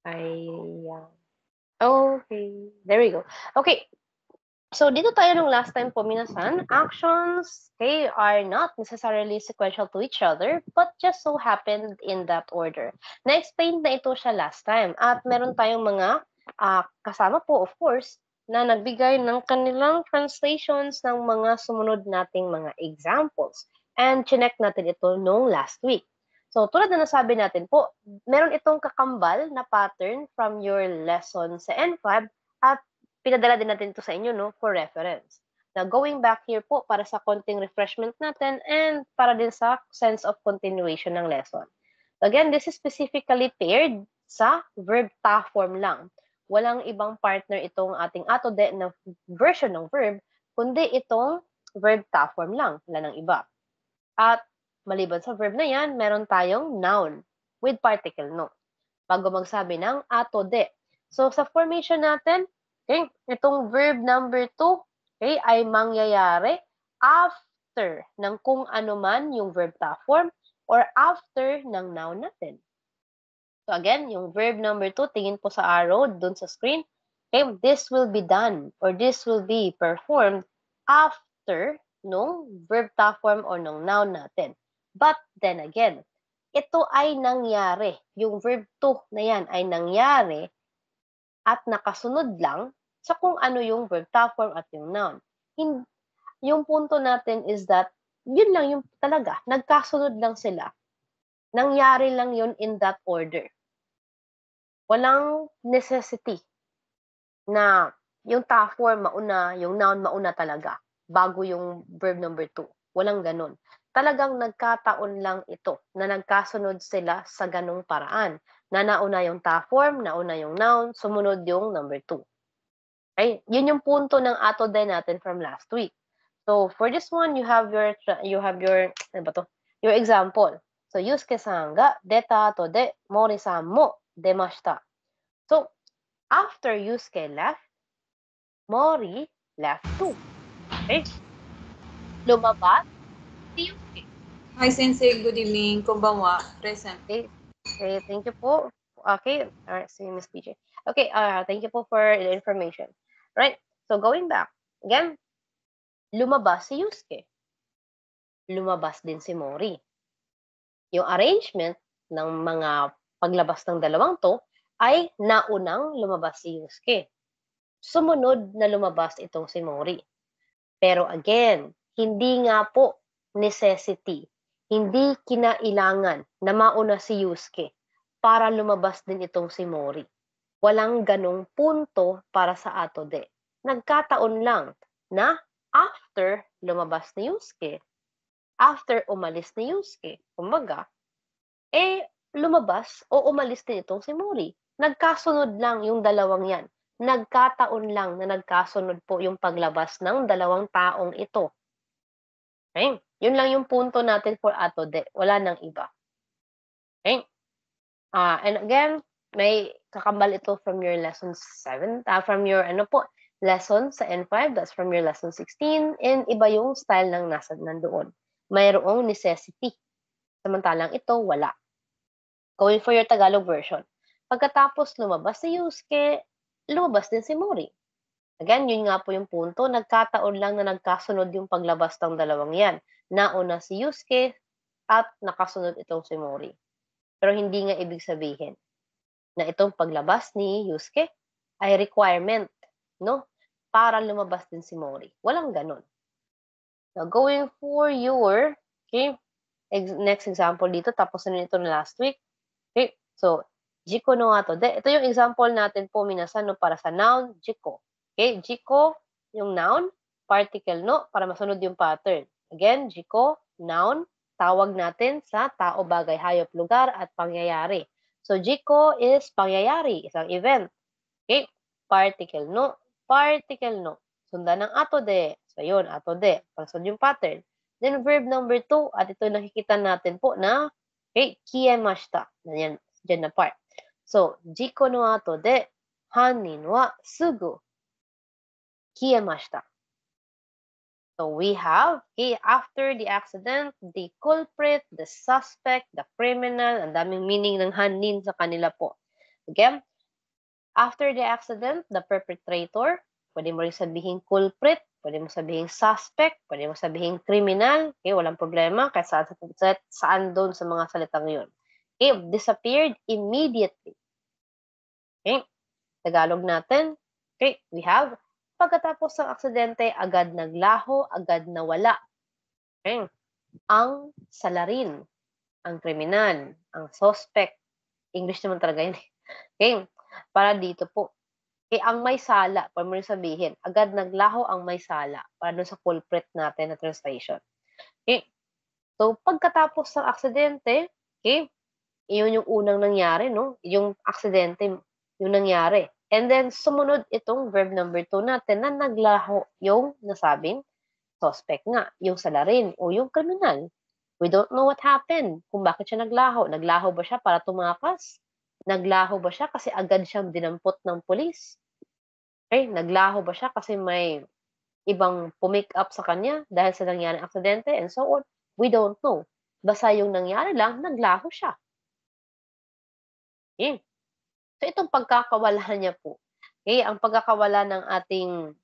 Ayan. Okay. There we go. Okay. So, dito tayo nung last time po, minasan, actions, okay, are not necessarily sequential to each other, but just so happened in that order. Na-explain na ito siya last time. At meron tayong mga kasama po, of course, na nagbigay ng kanilang translations ng mga sumunod nating mga examples. And chinek natin ito nung last week. So, tulad na nasabi natin po, meron itong kakambal na pattern from your lesson sa N5 at pinadala din natin ito sa inyo, no, for reference. Now, going back here po para sa konting refreshment natin and para din sa sense of continuation ng lesson. Again, this is specifically paired sa verb ta form lang. Walang ibang partner itong ating atode na version ng verb, kundi itong verb ta form lang, wala ng iba. At maliban sa verb na yan, meron tayong noun with particle no. Bago magsabi ng atode. So, sa formation natin, okay, itong verb number 2, okay, ay mangyayari after ng kung ano man yung verb ta form or after ng noun natin. So again, yung verb number 2, tingin po sa arrow dun sa screen. Okay, this will be done or this will be performed after nung verb ta form or nung noun natin. But then again, ito ay nangyari. Yung verb to na yan ay nangyari at nakasunod lang sa kung ano yung verb ta form at yung noun. Yung punto natin is that, yun lang yung talaga, nagkasunod lang sila. Nangyari lang yun in that order. Walang necessity na yung ta form mauna, yung noun mauna talaga, bago yung verb number 2. Walang ganun. Talagang nagkataon lang ito na nagkasunod sila sa ganung paraan. Na nauna yung ta form, nauna yung noun, sumunod yung number 2. Okay? Yun yung punto ng atode natin from last week. So for this one, you have your ano ba to? Your example. So Yusuke-san ga deta atode Mori-san mo demashita. So after Yusuke left, Mori left too. Okay? Lumabas si Yusuke. Hi, Sensei. Good evening. Konbanwa. Present. Okay. Okay, thank you po. Okay, all right, see Miss PJ. Okay, thank you po for the information. Right, so going back, again, lumabas si Yusuke. Lumabas din si Mori. Yung arrangement ng mga paglabas ng dalawang to ay naunang lumabas si Yusuke. Sumunod na lumabas itong si Mori. Pero again, hindi nga po necessity. Hindi kinailangan na mauna si Yusuke para lumabas din itong si Mori. Walang ganong punto para sa atode. Nagkataon lang na after lumabas ni Yusuke, after umalis ni Yusuke, kumbaga, lumabas o umalis din itong si Mori. Nagkasunod lang yung dalawang yan. Nagkataon lang na nagkasunod po yung paglabas ng dalawang taong ito. Okay? Yun lang yung punto natin for atode. Wala nang iba. Okay? And again, may kakambal ito from your lesson 7, from your lesson sa N5, that's from your lesson 16, and iba yung style ng nandoon. Mayroong necessity. Samantalang ito, wala. Going for your Tagalog version. Pagkatapos lumabas si Yusuke, lumabas din si Mori. Again, yun nga po yung punto. Nagkataon lang na nagkasunod yung paglabas ng dalawang yan. Nauna si Yusuke at nakasunod itong si Mori. Pero hindi nga ibig sabihin na itong paglabas ni Yusuke ay requirement, no? Para lumabas din si Mori. Walang ganun. Now, going for your, next example dito, tapos na nito na last week. Okay, so, jiko no atode. Ito yung example natin po, minasan, no, para sa noun, jiko. Okay, jiko, yung noun, particle no, para masunod yung pattern. Again, jiko, noun, tawag natin sa tao, bagay, hayop, lugar, at pangyayari. So, jiko is pangyayari, isang event. Okay, particle no, sundan ng atode. So, yun, atode, para sunod yung pattern. Then, verb number 2, at ito nakikita natin po na, okay, kiemashita. Yan, dyan na part. So, jiko no atode, hannin wa sugu kiemashita. So we have, okay, after the accident, the culprit, the suspect, the criminal, ang daming meaning ng hanin sa kanila po. Okay? After the accident, the perpetrator, pwede mo rin sabihin culprit, pwede mo sabihin suspect, pwede mo sabihin criminal, okay, walang problema, kahit saan doon sa mga salitang yun. Okay, disappeared immediately. Okay, Tagalog natin, okay, we have, pagkatapos ng aksidente, agad naglaho, agad nawala. Okay, ang salarin, ang kriminal, ang suspect, English naman talaga yun. Okay, para dito po. Okay, ang may sala, pwede mo rin sabihin, agad naglaho ang may sala, para dun sa culprit natin na translation. Okay, so pagkatapos ng aksidente, okay, iyon yung unang nangyari, no? Yung aksidente, yung nangyari. And then, sumunod itong verb number 2 natin na naglaho yung nasabing suspect nga, yung salarin o yung kriminal. We don't know what happened, kung bakit siya naglaho. Naglaho ba siya para tumakas? Naglaho ba siya kasi agad siyang dinampot ng pulis? Okay, naglaho ba siya kasi may ibang pumick up sa kanya dahil sa nangyaring aksidente and so on? We don't know. Basta yung nangyari lang, naglaho siya. Okay. So, itong pagkakawala niya po, okay, ang pagkakawala ng ating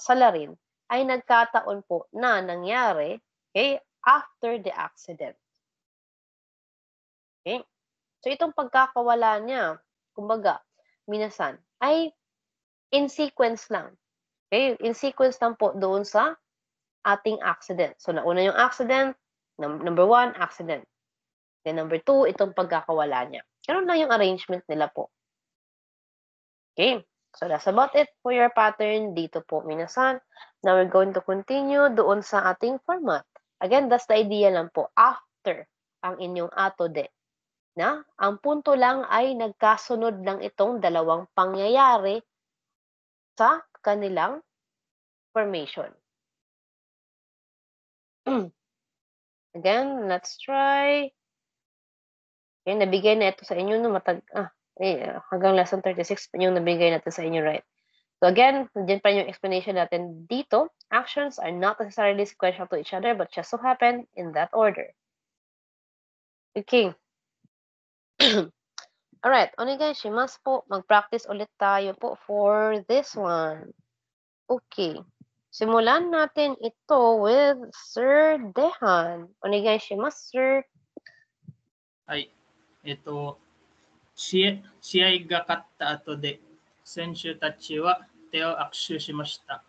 salarin ay nagkataon po na nangyari, okay, after the accident. Okay? So, itong pagkakawala niya, kumbaga, minasan, ay in sequence lang. Okay? In sequence lang po doon sa ating accident. So, nauna yung accident, number 1, accident. Then, number 2, itong pagkakawala niya. Ganun lang yung arrangement nila po. Okay, so that's about it for your pattern dito po, minasan. Now, we're going to continue doon sa ating format. Again, that's the idea lang po. After ang inyong atode, na ang punto lang ay nagkasunod lang itong dalawang pangyayari sa kanilang formation. Again, let's try. Okay, nabigay na ito sa inyo no hanggang lesson 36 yung nabigay natin sa inyo, right? So again, nandiyan pa yung explanation natin dito. Actions are not necessarily sequential to each other but just so happen in that order. Okay. Alright, onegaishimasu po. Mag-practice ulit tayo po for this one. Okay. Simulan natin ito with Sir Dehan. Onegaishimasu, sir. はい。試合が勝った後で、選手たちは手を握手しました。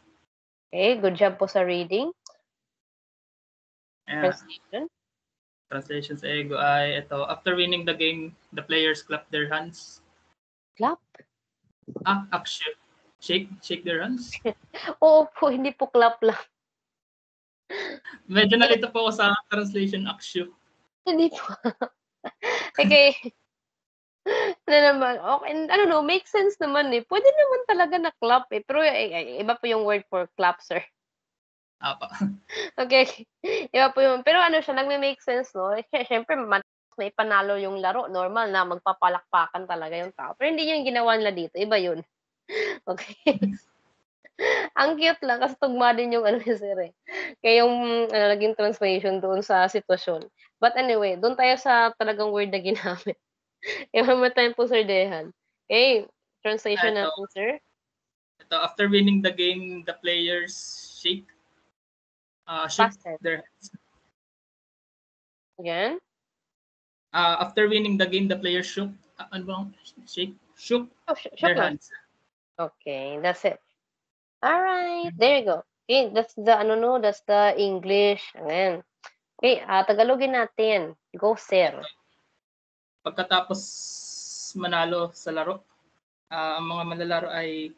Okay, good job po sa reading. Uh, Translation. Translation sa ego ay ito. After winning the game, the players clap their hands. Clap? Akshu. Shake their hands. Oo po, hindi po clap lang. Medyo nalito po ako sa translation akshu. Hindi po. Okay. Na naman. Okay, ano no, makes sense naman eh. Pwede naman talaga na clap eh. Pero iba po yung word for clap, sir. Apa. Okay. Iba po yung, pero ano siya, nagme-make sense, no? Siyempre, may panalo yung laro. Normal na magpapalakpakan talaga yung tao. Pero hindi yung ginawa nila dito. Iba yun. Okay. Ang cute lang kasi tugma din yung ano ni sir eh. Kaya yung naging translation doon sa sitwasyon. But anyway, doon tayo sa talagang word na ginamit. One more time po, Sir Dehan. Okay, translation Ito. natin, sir. Ito, after winning the game, the players shook their hands. Again? After winning the game, the players shook their hands. Okay, that's it. All right, there you go. Okay, that's the English. Ayan. Okay, Tagalogin natin. Go, sir. Pagkatapos manalo sa laro, ang mga manlalaro ay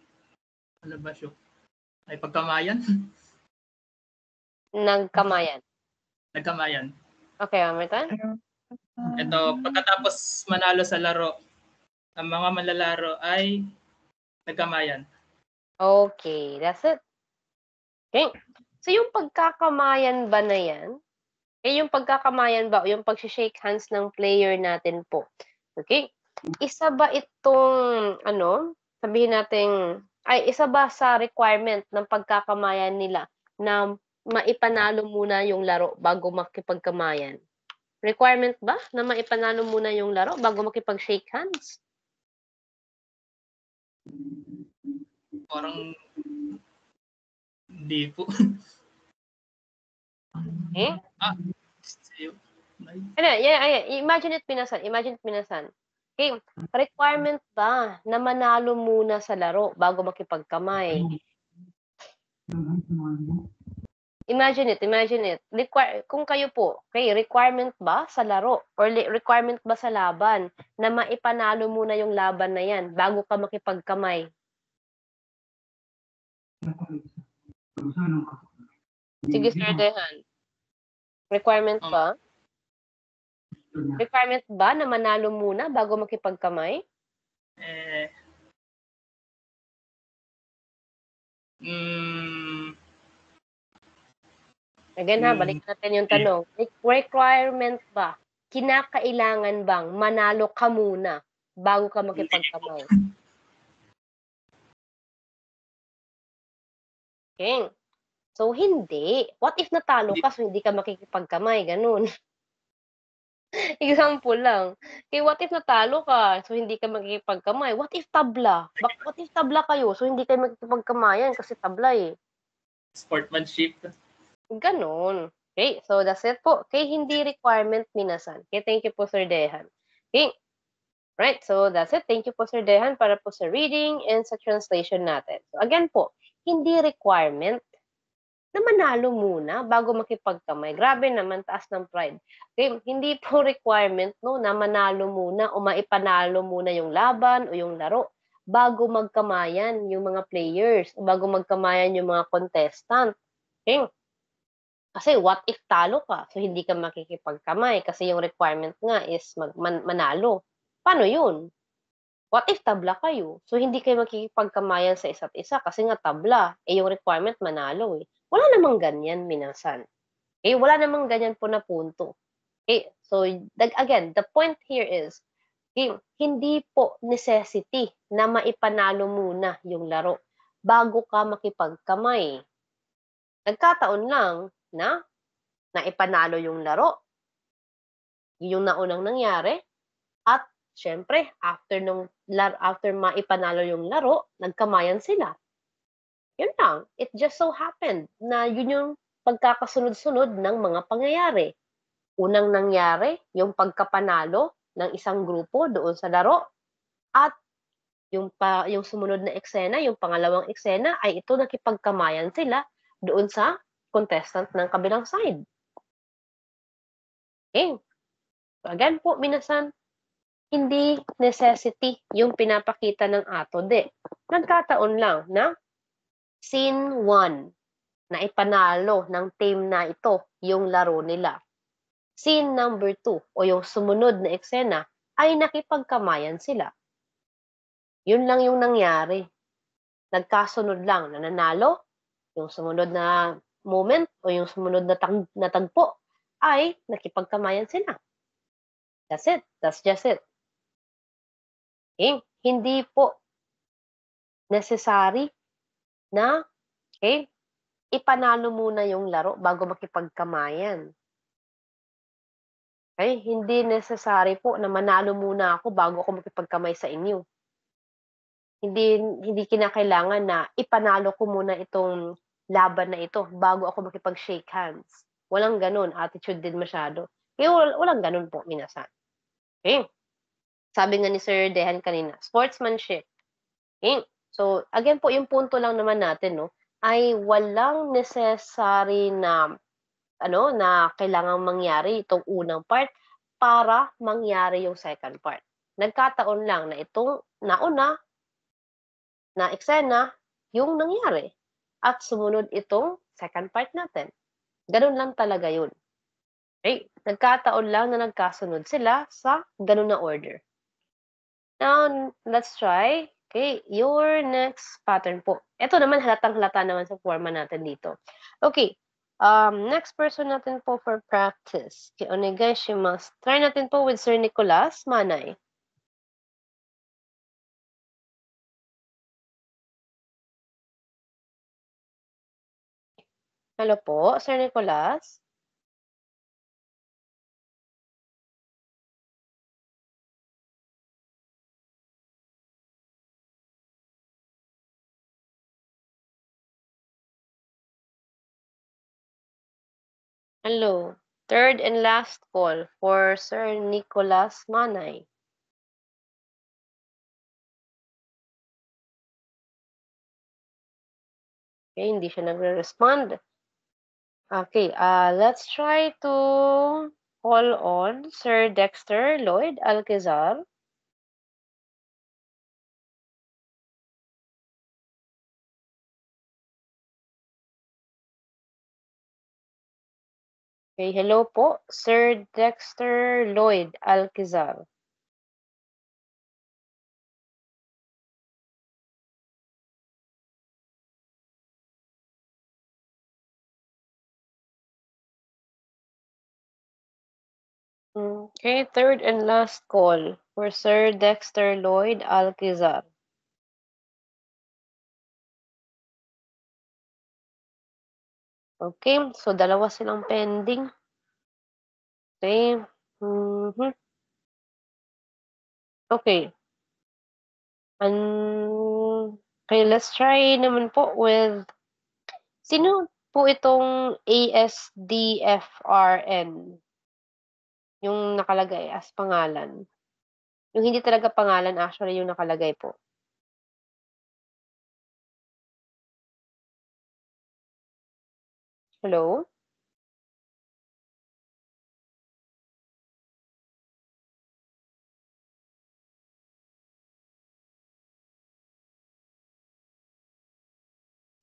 ano ba siya? Ay pagkamayan? Nagkamayan. Nagkamayan. Okay, one more time. Ito, pagkatapos manalo sa laro, ang mga manlalaro ay nagkamayan. Okay, that's it. Okay. So, yung pagkakamayan ba na yan? Yung pagkakamayan ba o yung pag-shake hands ng player natin po? Okay. Isa ba itong, sabihin natin, isa ba sa requirement ng pagkakamayan nila na maipanalo muna yung laro bago makipagkamayan? Requirement ba na maipanalo muna yung laro bago makipag-shake hands? Parang hindi po. Eh? Sayo. Ano, yeah, imagine it, minasan. Imagine it, minasan. Okay, requirement ba na manalo muna sa laro bago makipagkamay? Imagine it. Kung kayo po, okay, requirement ba sa laro or requirement ba sa laban na maipanalo muna yung laban na yan bago ka makipagkamay? Sige, Sir Dehan. Requirement ba? Requirement ba na manalo muna bago makipagkamay? Again ha, balik natin yung tanong. Requirement ba? Kinakailangan bang manalo ka muna bago ka makipagkamay? Okay. So, hindi. What if natalo ka so hindi ka makikipagkamay? Ganun. Example lang. Okay, what if natalo ka so hindi ka makikipagkamay? What if tabla? What if tabla kayo so hindi kayo makikipagkamayan kasi tabla eh? Sportsmanship. Ganon. Okay, so that's it po. Okay, hindi requirement minasan. Okay, thank you po, Sir Dehan. Okay, right, so that's it. Thank you po, Sir Dehan, para po sa reading and sa translation natin. So again po, hindi requirement na manalo muna bago makipagkamay. Grabe naman, taas ng pride. Okay, hindi po requirement no, na manalo muna o maipanalo muna yung laban o yung laro bago magkamayan yung mga players o bago magkamayan yung mga contestant. Okay? Kasi what if talo ka? So, hindi ka makikipagkamay kasi yung requirement nga is manalo. Paano yun? What if tabla kayo? So, hindi kayo makikipagkamayan sa isa't isa kasi nga tabla. Eh, yung requirement manalo eh. Wala namang ganyan, minasan. Eh, wala namang ganyan po na punto. Okay? So, again, the point here is, okay, hindi po necessity na maipanalo muna yung laro bago ka makipagkamay. Nagkataon lang na naipanalo yung laro, yung naunang nangyari, at syempre, after maipanalo yung laro, nagkamayan sila. Yun lang. It just so happened na yun yung pagkakasunod-sunod ng mga pangyayari. Unang nangyari, yung pagkapanalo ng isang grupo doon sa laro, at yung sumunod na eksena, yung pangalawang eksena, ay ito nakipagkamayan sila doon sa contestant ng kabilang side. Okay. So again po, minasan, hindi necessity yung pinapakita ng atode. Nagkataon lang na scene 1 na ipanalo ng team na ito yung laro nila. Scene number 2 o yung sumunod na eksena ay nakipagkamayan sila. Yun lang yung nangyari. Nagkasunod lang na nanalo, yung sumunod na moment o yung sumunod na tagpo ay nakipagkamayan sila. That's it. That's just it. Okay? Hindi po necessary na ipanalo muna yung laro bago makipagkamayan. Okay? Hindi necessary po na manalo muna ako bago ako makipagkamay sa inyo. Hindi kinakailangan na ipanalo ko muna itong laban na ito bago ako makipag-shake hands. Walang ganun. Attitude din masyado. Kaya walang ganun po, minasan. Okay? Sabi nga ni Sir Dehan kanina, sportsmanship. Okay? So, again po, yung punto lang naman natin, no, ay walang necessary na na kailangang mangyari itong unang part para mangyari yung second part. Nagkataon lang na itong nauna na eksena yung nangyari at sumunod itong second part natin. Ganun lang talaga yun. Okay? Nagkataon lang na nagkasunod sila sa ganun na order. Now, let's try. Okay, your next pattern po. Ito naman halatang-halata naman sa forma natin dito. Okay, next person natin po for practice. Okay, onegaishimasu. Try natin po with Sir Nicolas Manay. Hello po, Sir Nicolas. Hello. Third and last call for Sir Nicholas Manay. Okay, hindi siya nagre-respond. Okay, let's try to call on Sir Dexter Lloyd Alcazar. Okay, hello po, Sir Dexter Lloyd Alcazar. Okay, third and last call for Sir Dexter Lloyd Alcazar. Okay, so dalawa silang pending. Okay. Okay. Okay, let's try naman po with sino po itong ASDFRN? Yung nakalagay as pangalan. Yung hindi talaga pangalan, actually, yung nakalagay po. Hello?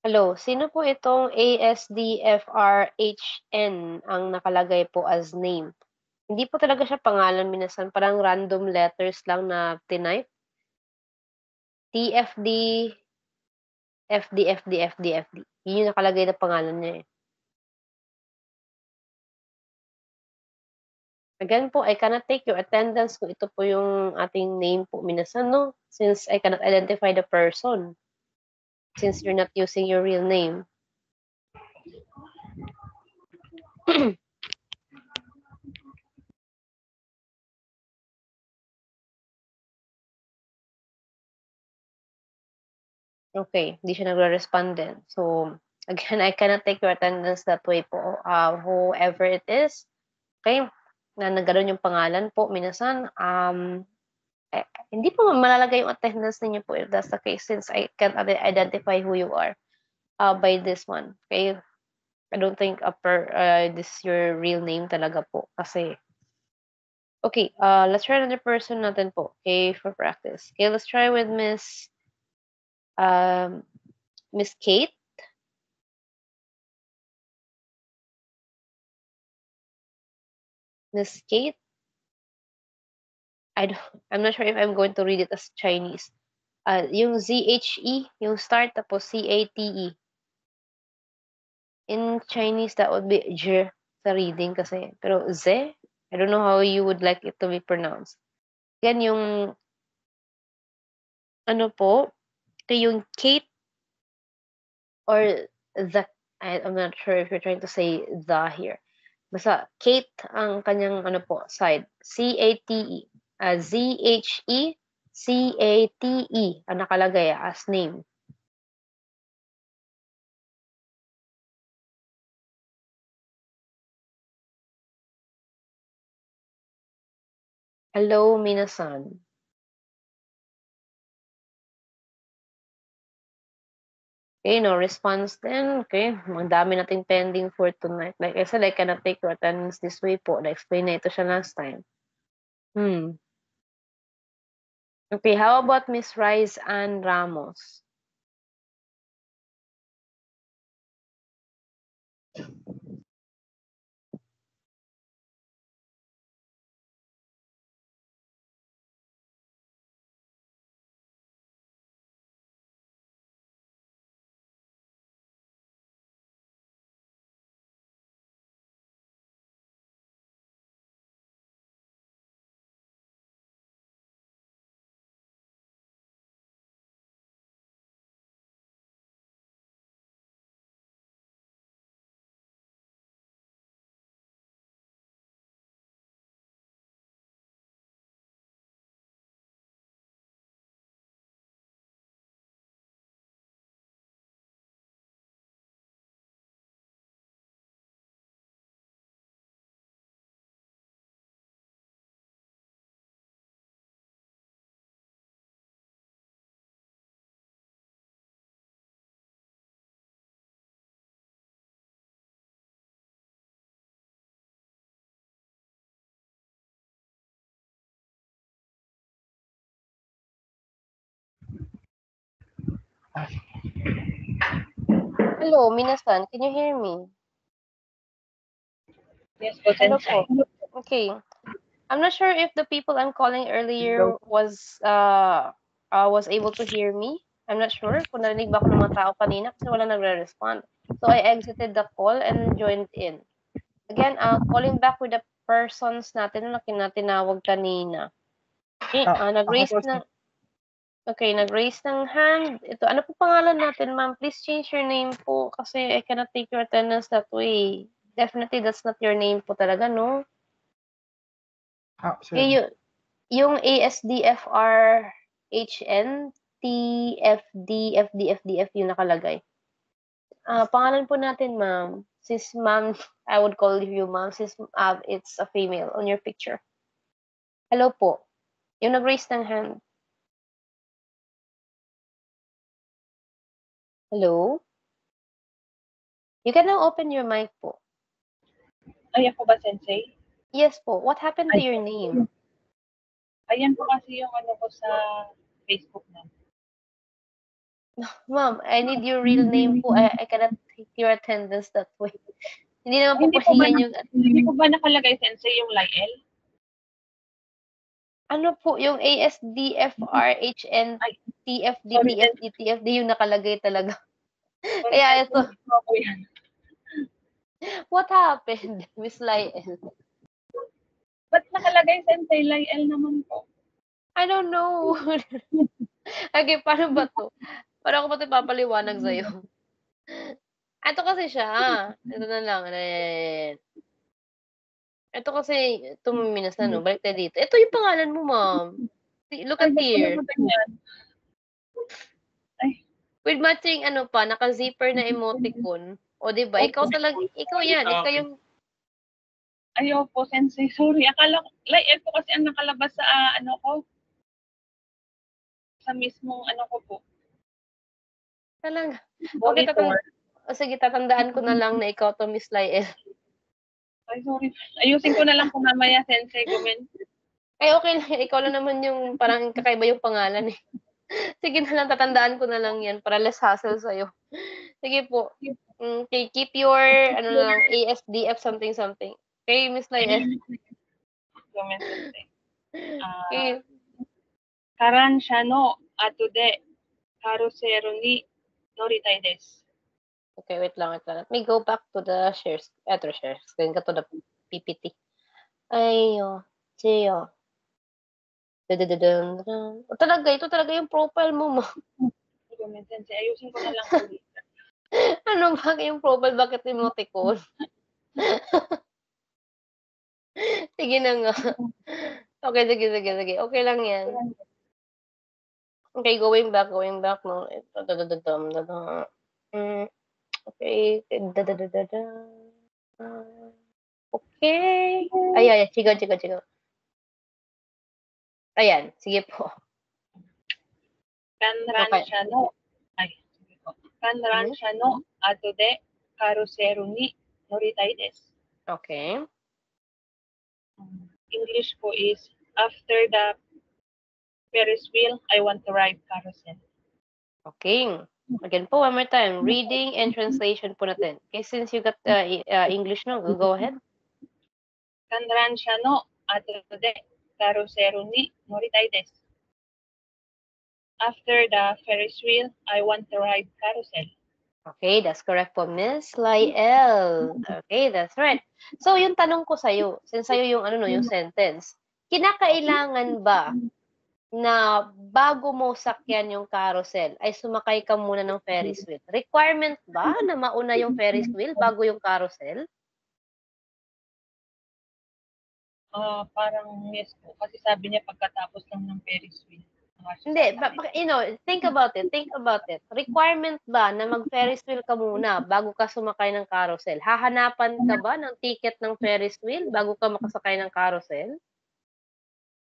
Hello, sino po itong ASDFRHN ang nakalagay po as name? Hindi po talaga siya pangalan minasan, parang random letters lang na tinype. TFD, FD. Yun yung nakalagay na pangalan niya eh. Again po, I cannot take your attendance kung ito po yung ating name po minasan, no? Since I cannot identify the person. Since you're not using your real name. Okay, hindi siya nagre-respond din. So, again, I cannot take your attendance that way po. Whoever it is, okay, na nagkaroon yung pangalan po, minasan, hindi po malalagay yung attendance ninyo po if that's the case since I can't identify who you are by this one. Okay, I don't think this is your real name talaga po kasi okay, let's try another person natin po, okay, for practice. Okay, let's try with um, Miss Kate. Miss Kate. I'm not sure if I'm going to read it as Chinese. Yung ZHE, yung start tapos CATE. In Chinese, that would be J sa reading kasi. Pero Z, I don't know how you would like it to be pronounced. Yan yung, ano po, ito yung Kate or the, I'm not sure if you're trying to say the here. Basta Kate ang kanyang ano po, side. CATE. ZHE, CATE ang nakalagay as name. Hello, minasan. Okay, no response then. Okay, ang dami nating pending for tonight. Like I said, I cannot take your attendance this way po. Na-explain na ito siya last time. Okay, how about Miss Rice Ann Ramos? Hello, minasan. Can you hear me? Yes po, Hello Sensei. po. Okay. I'm not sure if the people I'm calling earlier was able to hear me. I'm not sure kung narinig ba ako ng mga tao kanina kasi wala nagre-respond. So I exited the call and joined in. Again, calling back with the persons natin na tinawag kanina. Okay, nag-raise na. Okay, nag-raise ng hand. Ito, ano po pangalan natin, ma'am? Please change your name po kasi I cannot take your attendance that way. Definitely, that's not your name po talaga, no? Okay, yung ASDFR HN TFDFDFDF yung nakalagay. Pangalan po natin, ma'am. Sis ma'am, I would call you ma'am since it's a female on your picture. Hello po. Yung nag-raise ng hand. Hello? You can now open your mic po. Ayan po ba, Sensei? Yes po. What happened to your name? Ayan po kasi yung ano ko sa Facebook na. Ma'am, I need your real name po. I cannot take your attendance that way. Hindi naman po Hindi po ba, pahingan yung... hindi po ba nakalagay, Sensei, yung Lyle? Ano po, yung ASDFRHN TFD, Sorry, TFD, TFD yung nakalagay talaga. Sorry, Kaya ito, Sensei, po yan. what happened, Miss Lyle? Ba't nakalagay, Sensei? Lyle naman po. I don't know. Okay, paano ba to? Paano ako ba ito papaliwanag sa'yo? Ito kasi siya. Ito na lang. Ito kasi, ito minasan, no? Balik tayo dito. Ito yung pangalan mo, ma'am. Look at here. With matching, ano pa, naka-zipper na emoticon. O, diba? Ikaw talaga, ikaw yan. Ikaw yung... Ayaw po, Sensei. Sorry. Akala ko, Lyle po kasi ang nakalabas sa, ano ko, sa mismong, ano ko po. Talaga. Okay, sige, tatandaan ko na lang na ikaw to, Miss Lyle. Ay, sorry. Ayusin ko na lang po mamaya, Sensei. Gumen. Ay, okay lang. Ikaw lang naman yung parang kakaiba yung pangalan eh. Sige na lang, tatandaan ko na lang yan para less hassle sa'yo. Sige po. Okay, keep your, ano lang, ASDF something. Okay, Miss Lyle. Gumen, Sensei. Okay. Karan siya no, atude, karusero ni noritai desu. Okay, wait lang. Let me go back to the shares. Eto, shares. Then ka to the PPT. Ayo. Siyo. Ito talaga yung profile mo, ma. Gumen, Sensei. Ayusin ko na lang po. Ano ba yung profile? Bakit emoticon? Sige na nga. Okay, sige. Okay lang yan. Okay, going back, no. Okay. Okay. Ay, chiga. Ayan, sige po. Kanran Okay. siya no, sige po. Kanran siya no, atude, karusero ni noritai desu. Okay. English po is, after the Ferris wheel, I want to ride carousel. Okay. Again po, one more time. Reading and translation po natin. Okay, since you got English, no? Go ahead. Kanran siya no, atude, karusero ni noritai desu. After the Ferris wheel, I want to ride carousel. Okay, that's correct po, Miss Lyle. Okay, that's right. So, yung tanong ko sa'yo, since sa'yo yung, yung sentence, kinakailangan ba na bago mo sakyan yung carousel, ay sumakay ka muna ng Ferris wheel? Requirement ba na mauna yung Ferris wheel bago yung carousel? Parang yes po. Kasi sabi niya pagkatapos lang ng Ferris wheel. Hindi, think about it. Requirement ba na mag-Ferris wheel ka muna bago ka sumakay ng carousel? Hahanapan ka ba ng ticket ng Ferris wheel bago ka makasakay ng carousel?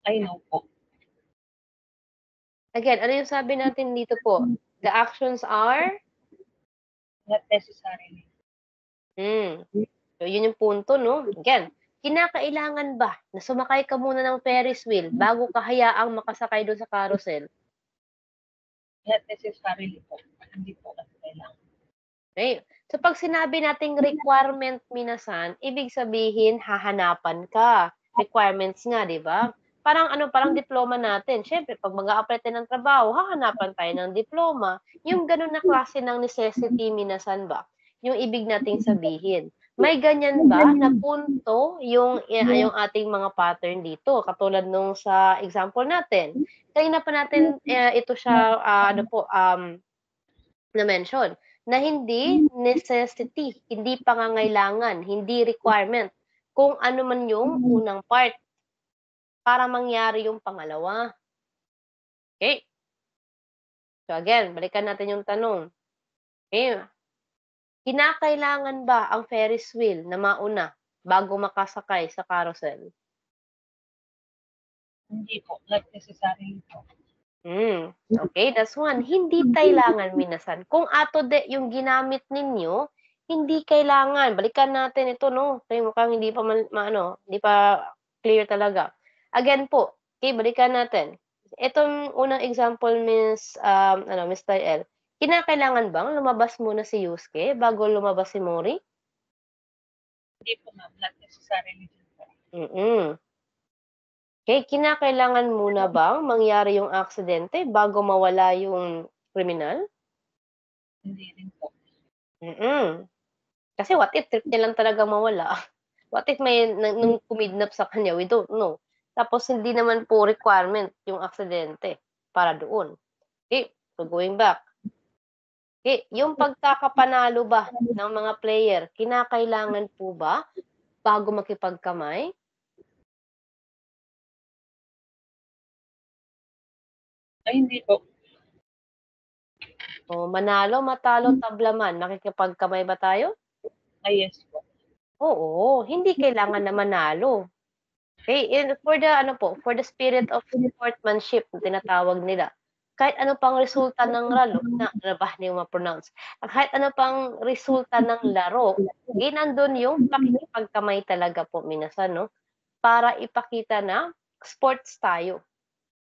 I know po. Again, ano yung sabi natin dito po? The actions are? Not necessarily. So, yun yung punto, no? Again, kinakailangan ba na sumakay ka muna ng Ferris wheel bago ka hayaang makasakay doon sa carousel? Not necessarily po. Hindi po kasi kailangan. Okay. So, pag sinabi nating requirement, minasan, ibig sabihin, hahanapan ka. Requirements nga, di ba? Parang diploma natin. Siyempre, pag mag-a-apply tayo ng trabaho, hahanapan tayo ng diploma. Yung ganun na klase ng necessity, minasan ba? Yung ibig nating sabihin. May ganyan ba na punto yung ating mga pattern dito? Katulad nung sa example natin. Kanina pa natin ito siya, na-mention na hindi necessity, hindi pangangailangan, hindi requirement, kung ano man yung unang part para mangyari yung pangalawa. Okay? So again, balikan natin yung tanong. Okay? Kinakailangan ba ang Ferris wheel na mauna bago makasakay sa carousel? Hindi po. Not necessarily po. Okay, that's one. Hindi kailangan, minasan. Kung ato de yung ginamit ninyo, hindi kailangan. Balikan natin ito, no? Kaya mukhang hindi pa hindi pa clear talaga. Again po, okay, balikan natin. Itong unang example, Miss Tael, kinakailangan bang lumabas muna si Yusuke bago lumabas si Mori? Hindi po ma'am. Not necessarily po. Okay, kinakailangan muna bang mangyari yung aksidente bago mawala yung kriminal? Hindi rin po. Kasi what if trip niya lang talagang mawala? What if may nung kumidnap sa kanya, we don't know. Tapos hindi naman po requirement yung aksidente para doon. Okay, so going back. Okay, yung pagkakapanalo ba ng mga player, kinakailangan po ba bago makipagkamay? Ay, hindi po. O manalo, matalo, tablaman, makikipagkamay ba tayo? Ay, yes po. Oo, hindi kailangan na manalo. Okay, for the spirit of sportsmanship na tinatawag nila. Kahit ano pang resulta ng hindi ko ma-pronounce. Kahit ano pang resulta ng laro, nandun yung pakikipagkamay talaga po, minasan, no? Para ipakita na sports tayo.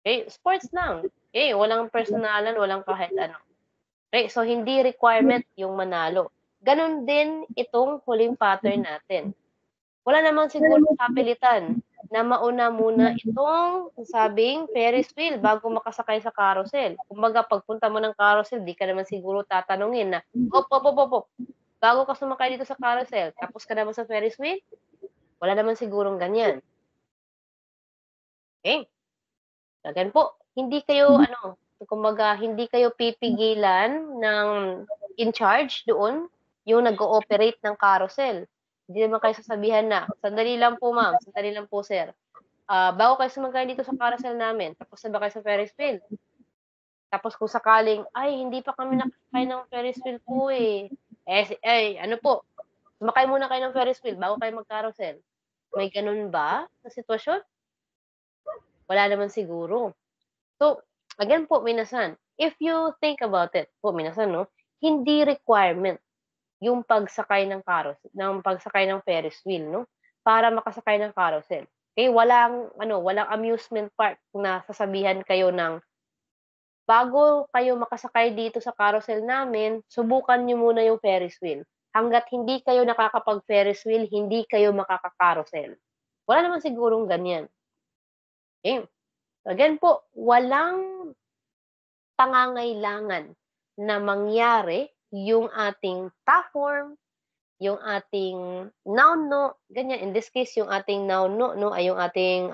Okay, sports lang. Okay, walang personalan, walang kahit ano. Okay, so hindi requirement yung manalo. Ganon din itong huling pattern natin. Wala naman siguro kapilitan na mauna muna itong sabing Ferris wheel bago makasakay sa carousel. Kumbaga, pagpunta mo ng carousel, di ka naman siguro tatanungin na, op. Bago ka sumakay dito sa carousel, tapos ka na ba sa Ferris wheel? Wala naman sigurong ganyan. Okay? Ganyan po. Hindi kayo, hindi kayo pipigilan ng in charge doon, yung nag-ooperate ng carousel. Hindi naman kayo sasabihan na, sandali lang po ma'am, sandali lang po sir. Bago kayo sumakay dito sa carousel namin, tapos na ba kayo sa Ferris wheel? Tapos kung sakaling, ay, hindi pa kami nakasakay ng Ferris wheel po eh. Sumakay muna kayo ng Ferris wheel bago kayo mag-carousel. May ganun ba na sitwasyon? Wala naman siguro. So, again po, minasan, if you think about it, po, minasan, no, hindi requirement yung pagsakay ng Ferris wheel, no, para makasakay ng carousel. Okay, walang amusement park na sasabihan kayo ng bago kayo makasakay dito sa carousel namin, subukan niyo muna yung Ferris wheel. Hangga't hindi kayo nakakapag-Ferris wheel, hindi kayo makaka-carousel. Wala naman sigurong ganyan. Okay. Again po, walang pangangailangan na mangyari yung ating ta-form, yung ating noun, no, ganyan. In this case, yung ating noun, no, ay yung ating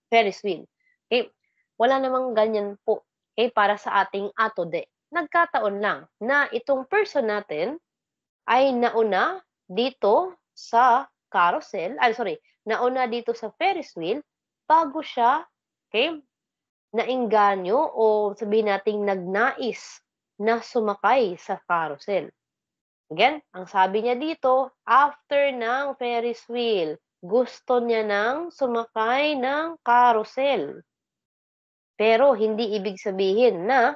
Ferris wheel. Okay? Wala namang ganyan po, okay, para sa ating atode. Nagkataon lang na itong person natin ay nauna dito sa nauna dito sa Ferris wheel bago siya, okay, naengganyo o sabihin nating nagnais na sumakay sa carousel. Again, ang sabi niya dito, after ng Ferris wheel, gusto niya nang sumakay ng carousel. Pero hindi ibig sabihin na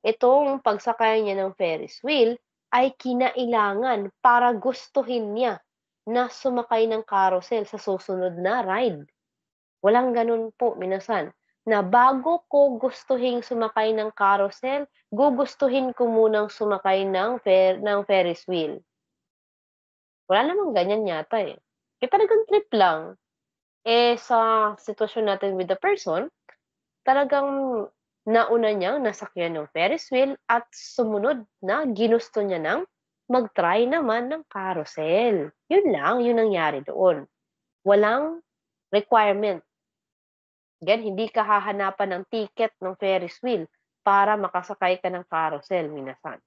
itong pagsakay niya ng Ferris wheel ay kinailangan para gustuhin niya na sumakay ng carousel sa susunod na ride. Walang ganun po, minasan. na bago ko gustuhin sumakay ng carousel, gugustuhin ko munang sumakay ng Ferris wheel. Wala namang ganyan yata eh. Kaya talagang trip lang. Eh, sa sitwasyon natin with the person, talagang nauna niyang nasakyan ng Ferris wheel at sumunod na ginusto niya ng mag-try naman ng carousel. Yun lang, yun nangyari doon. Walang requirement. Again, hindi ka hahanapan ng ticket ng Ferris wheel para makasakay ka ng carousel, minasan.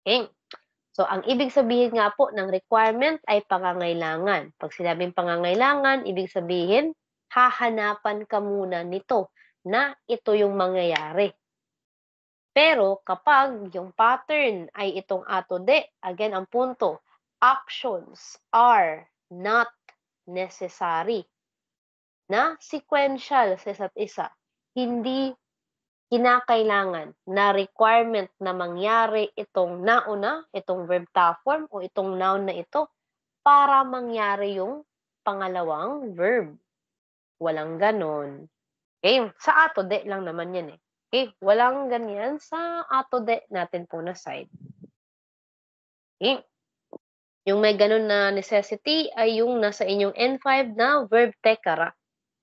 Okay? So, ang ibig sabihin nga po ng requirement ay pangangailangan. Pag sinabing pangangailangan, ibig sabihin, hahanapan ka muna nito na ito yung mangyayari. Pero kapag yung pattern ay itong ato de, again, ang punto, actions are not necessary na sequential sa isa't isa. Hindi kinakailangan na requirement na mangyari itong nauna, itong verb form o itong noun na ito para mangyari yung pangalawang verb. Walang ganon. Okay? Sa ato de lang naman yan eh. Okay? Walang ganyan sa ato de natin po na side. Okay? Yung may ganon na necessity ay yung nasa inyong N5 na verb tekara.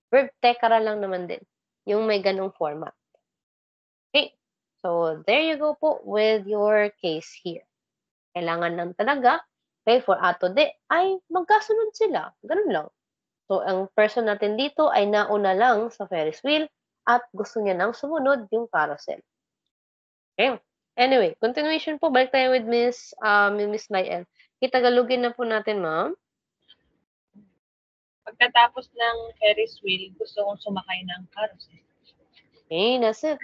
Verb tekara lang naman din. Yung may ganong format. Okay. So, there you go po with your case here. Kailangan lang talaga, okay, for ato de, ay magkasunod sila. Ganun lang. So, ang person natin dito ay nauna lang sa Ferris wheel at gusto niya nang sumunod yung carousel. Okay. Anyway, continuation po. Balik tayo with Miss Lael. Tagalogin na po natin, ma'am. Pagkatapos ng Ferris wheel, gusto kong sumakay ng carousel. Okay, that's it.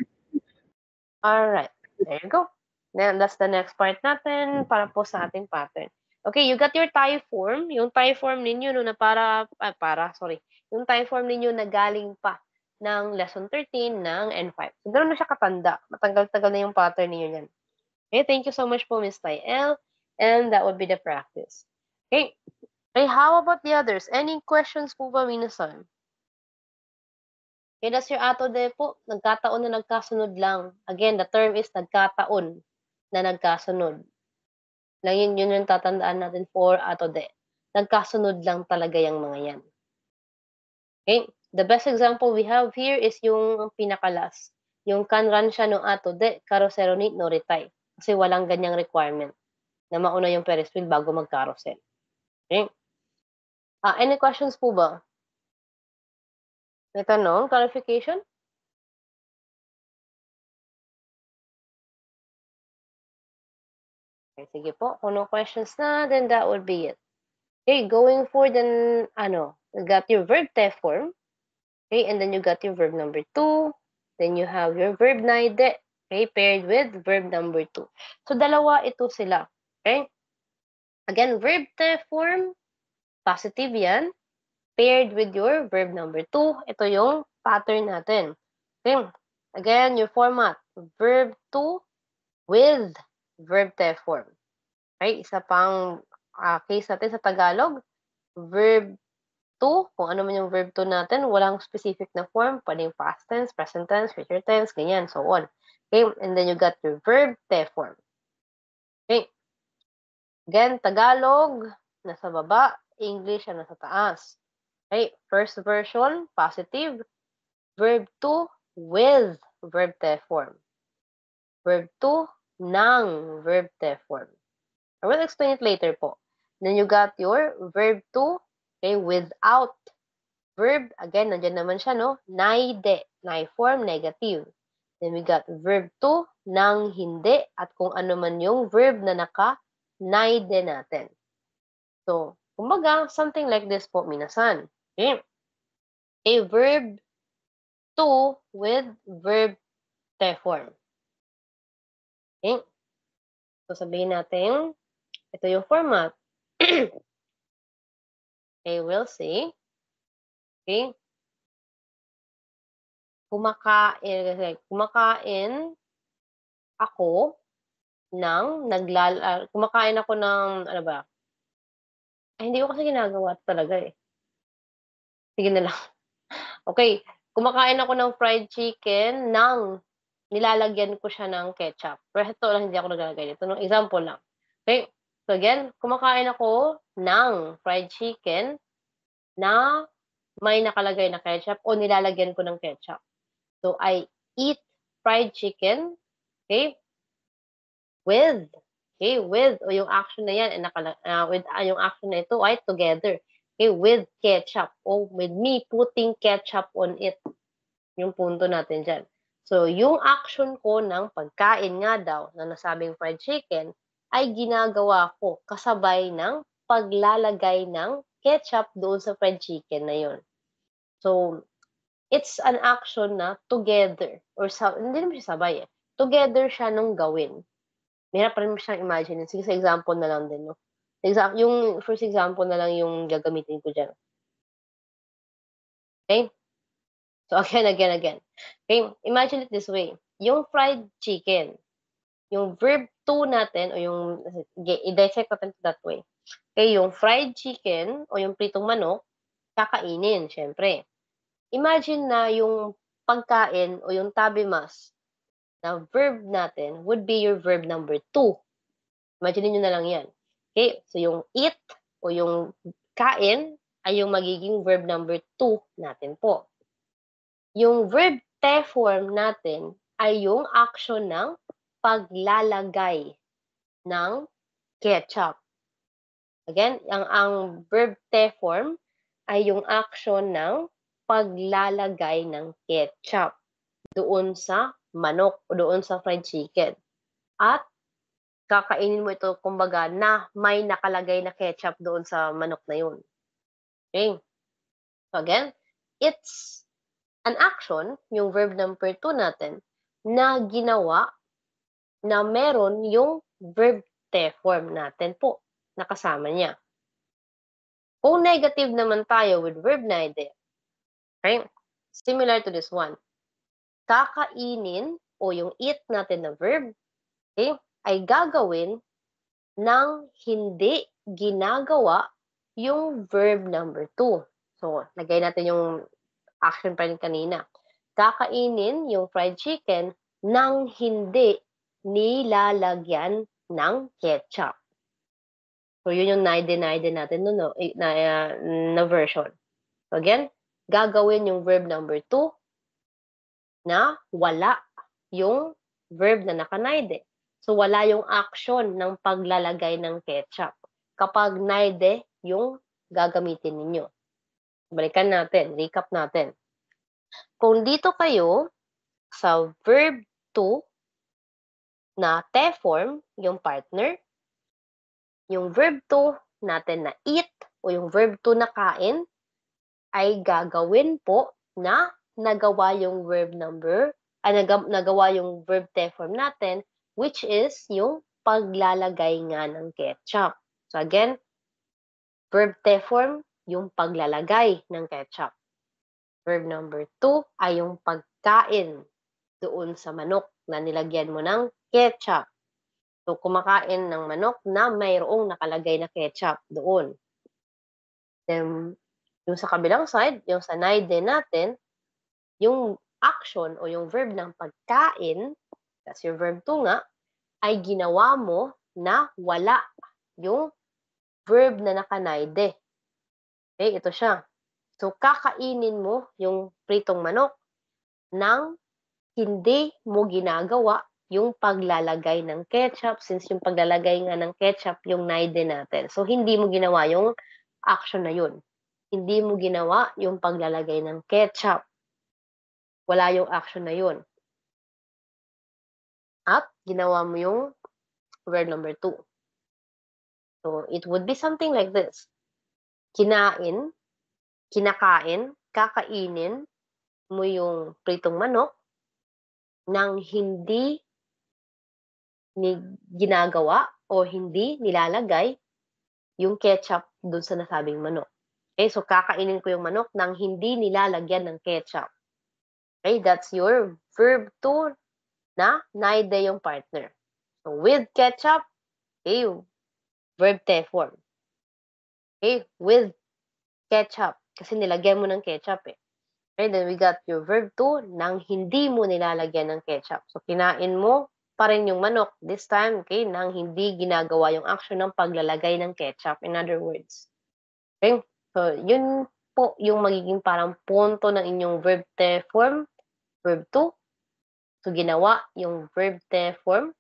Alright, there you go. Then, that's the next part natin para po sa ating pattern. Okay, you got your tie form. Yung tie form ninyo no, na yung tie form ninyo na galing pa ng lesson 13 ng N5. So, ganoon na siya katanda. Matagal-tagal na yung pattern niyo yan. Okay, thank you so much po, Miss Lael. And that would be the practice. Okay, how about the others? Any questions po ba, minasan? Okay, that's your ato de po. Nagkataon na nagkasunod lang. Again, the term is nagkataon na nagkasunod. Lang yun yung tatandaan natin for ato de. Nagkasunod lang talaga yung mga yan. Okay, the best example we have here is yung pinakalas. Yung kanran siya no ato de, karosero ni noritay. Kasi walang ganyang requirement na mauna yung Ferris wheel bago mag-carousel. Okay? Any questions po ba? May tanong? Clarification? Okay, sige po. Kung no questions na, then that would be it. Okay, going for the, you got your verb te form. Okay, and then you got your verb number 2. Then you have your verb naide. Okay, paired with verb number 2. So, dalawa ito sila. Okay? Again, verb te form, positive yan. Paired with your verb number 2. Ito yung pattern natin. Okay? Again, your format. Verb 2 with verb te form. Okay? Isa pang case natin sa Tagalog. Verb 2, kung ano man yung verb 2 natin, walang specific na form. Pwedeng past tense, present tense, future tense, ganyan, so on. Okay? And then you got your verb te form. Okay? Again, Tagalog, nasa baba. English, nasa taas. Okay, first version, positive. Verb 2 with verb te form. Verb 2 ng verb te form. I will explain it later po. Then you got your verb 2, okay, without verb. Again, nandiyan naman siya, no? Naide, nai form, negative. Then we got verb 2 ng hindi at kung ano man yung verb na naka-naide natin. So, kumbaga, something like this po, minasan. Okay. A verb 2 with verb te form. Okay. So, sabihin natin, ito yung format. Okay, we'll see. Okay. Kumakain ako kumakain ako ng, ano ba? Ay, hindi ko kasi ginagawa talaga eh. Sige na lang. Okay. kumakain ako ng fried chicken nang nilalagyan ko siya ng ketchup. Pero ito lang, hindi ako naglalagay nito. No, example lang. Okay? So again, kumakain ako ng fried chicken na may nakalagay na ketchup o nilalagyan ko ng ketchup. So, I eat fried chicken, okay, with, o yung action na yan, yung action na ito ay together, okay, with ketchup, o with me putting ketchup on it. Yung punto natin dyan. So, yung action ko ng pagkain nga daw na nasabing fried chicken ay ginagawa ko kasabay ng paglalagay ng ketchup doon sa fried chicken na yun. So, it's an action na together or hindi naman siya sabay eh. Together siya nung gawin. Mahirap pa rin siyang imagine. Sige, sa example na lang din, no? Yung first example na lang yung gagamitin ko dyan. Okay? So, again. Okay? Imagine it this way. Yung fried chicken, yung verb to natin, o yung, i-dissect natin that way. Okay? Yung fried chicken, o yung pritong manok, kakainin, syempre. Imagine na yung pagkain o yung tabimas na verb natin would be your verb number 2. Imagine nyo na lang yan. Okay? So, yung eat o yung kain ay yung magiging verb number 2 natin po. Yung verb te form natin ay yung action ng paglalagay ng ketchup. Again, ang verb te form ay yung action ng paglalagay ng ketchup doon sa manok o doon sa fried chicken. At kakainin mo ito, kumbaga, na may nakalagay na ketchup doon sa manok na yun. Okay? So again, it's an action, yung verb number 2 natin, na ginawa na meron yung verb te form natin po, nakasama niya. Kung negative naman tayo with verb neither, okay? Similar to this one. Kakainin o yung eat natin na verb, okay, ay gagawin ng hindi ginagawa yung verb number 2. So, lagay natin yung action pa rin kanina. Kakainin yung fried chicken nang hindi nilalagyan ng ketchup. So, yun yung naide natin no, na version. So, again, gagawin yung verb number 2 na wala yung verb na nakanaide. So, wala yung action ng paglalagay ng ketchup. Kapag naide yung gagamitin ninyo. Balikan natin, recap natin. Kung dito kayo sa verb 2 na te form, yung partner, yung verb 2 natin na eat o yung verb 2 na kain ay gagawin po na nagawa yung verb number, nagawa yung verb te form natin, which is yung paglalagay nga ng ketchup. So again, verb te form, yung paglalagay ng ketchup. Verb number 2 ay yung pagkain doon sa manok na nilagyan mo ng ketchup. So, kumakain ng manok na mayroong nakalagay na ketchup doon. Then, yung sa kabilang side, yung sa naide natin, yung action o yung verb ng pagkain, that's your verb 2 nga, ay ginawa mo na wala yung verb na nakanaide. Okay, ito siya. So, kakainin mo yung pritong manok nang hindi mo ginagawa yung paglalagay ng ketchup, since yung paglalagay nga ng ketchup yung naide natin. So, hindi mo ginawa yung action na yun. Hindi mo ginawa yung paglalagay ng ketchup. Wala yung action na yun. At ginawa mo yung verb number 2. So, it would be something like this. Kinakain, kakainin mo yung pritong manok nang hindi ginagawa o hindi nilalagay yung ketchup dun sa nasabing manok. Okay, so kakainin ko yung manok nang hindi nilalagyan ng ketchup. Okay, that's your verb 2 na naide yung partner. So with ketchup, okay, verb te form. Okay, with ketchup. Kasi nilagyan mo ng ketchup eh. Okay, then we got your verb 2, nang hindi mo nilalagyan ng ketchup. So, kinain mo pa rin yung manok. This time, okay, nang hindi ginagawa yung action ng paglalagay ng ketchup. In other words. Okay? So, yun po yung magiging parang punto ng inyong verb te form, verb 2. So, ginawa yung verb te form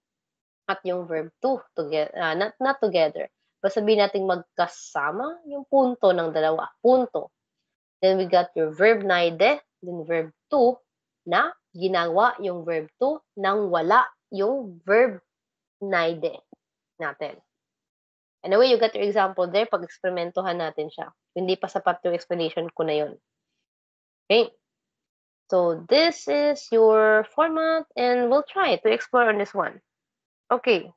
at yung verb 2 together, not together. But sabihin natin magkasama yung punto ng dalawa. Punto. Then we got your verb naide, then verb 2 na ginawa yung verb 2 nang wala yung verb naide natin. Anyway, you got your example there. Pag-eksperimentohan natin siya. Hindi pa sapat yung explanation ko na yun. Okay? So, this is your format and we'll try to explore on this one. Okay.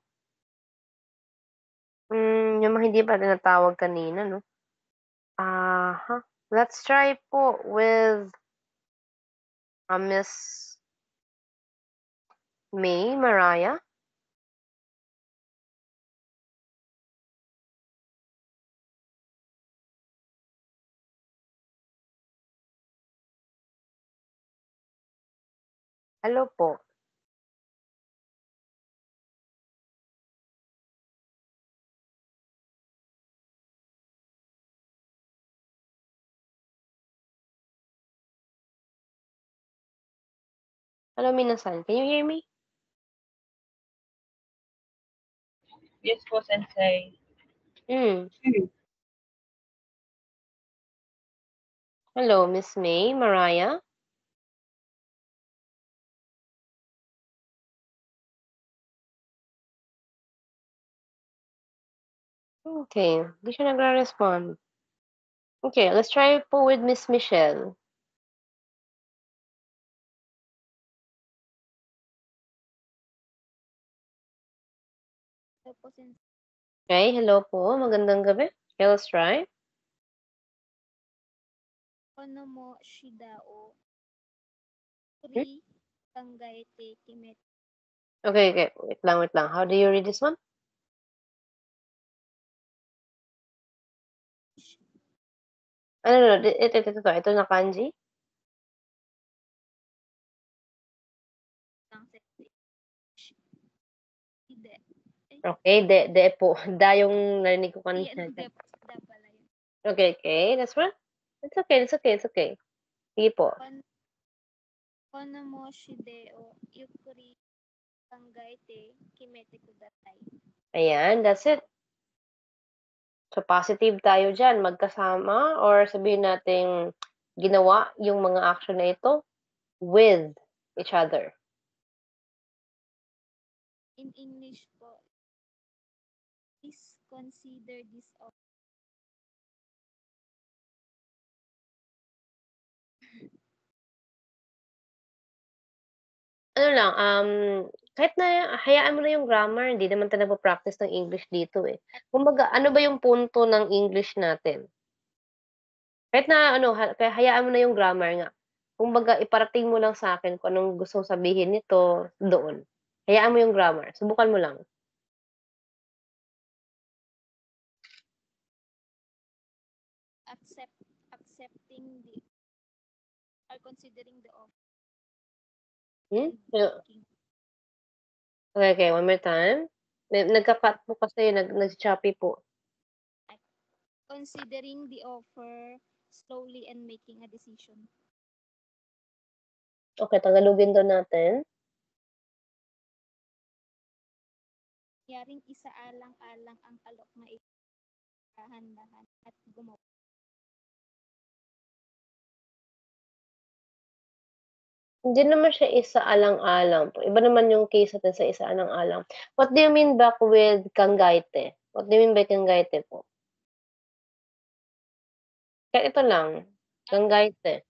Yung mga hindi pa tinatawag kanina, no? Let's try po with Miss May Mariah. Hello po. Hello, minasan. Can you hear me? Yes po, Sensei. Hello, Miss May Mariah. Okay, di siya nagre-respond. Okay, let's try po with Miss Michelle. Okay, hello po. Magandang gabi. Okay, let's try. Kono mo shida o kuri kangaete kimet. Okay. Wait lang. How do you read this one? No. Ito na kanji. Ide. Okay, de po. Da yung narinig ko kanina. Da pala yun. Okay. That's right. It's okay. Sige po. Kono mo shide o yukuri kangaete kimete kudatai. Ayan, that's it. So, positive tayo dyan. Magkasama or sabihin nating ginawa yung mga action na ito with each other. In English po, please consider this of Ano lang, kahit na hayaan mo na yung grammar, hindi naman tayo nagpa-practice ng English dito eh. Kumbaga, ano ba yung punto ng English natin? Kahit na ano, kaya hayaan mo na yung grammar nga. Kumbaga, iparating mo lang sa akin kung anong gustong sabihin nito doon. Hayaan mo yung grammar. Subukan mo lang. accepting the or considering the offer. Okay. One more time. Nagka-cut po kasi, nag-choppy po. Considering the offer slowly and making a decision. Okay, Tagalogin daw natin. Yaring isaalang-alang ang alok na dahan-dahan at gumawa. Hindi naman siya isaalang-alang po. Iba naman yung case natin sa isaalang-alang. What do you mean back with kanggaite? What do you mean by kanggaite po? Kaya ito lang. Kanggaite.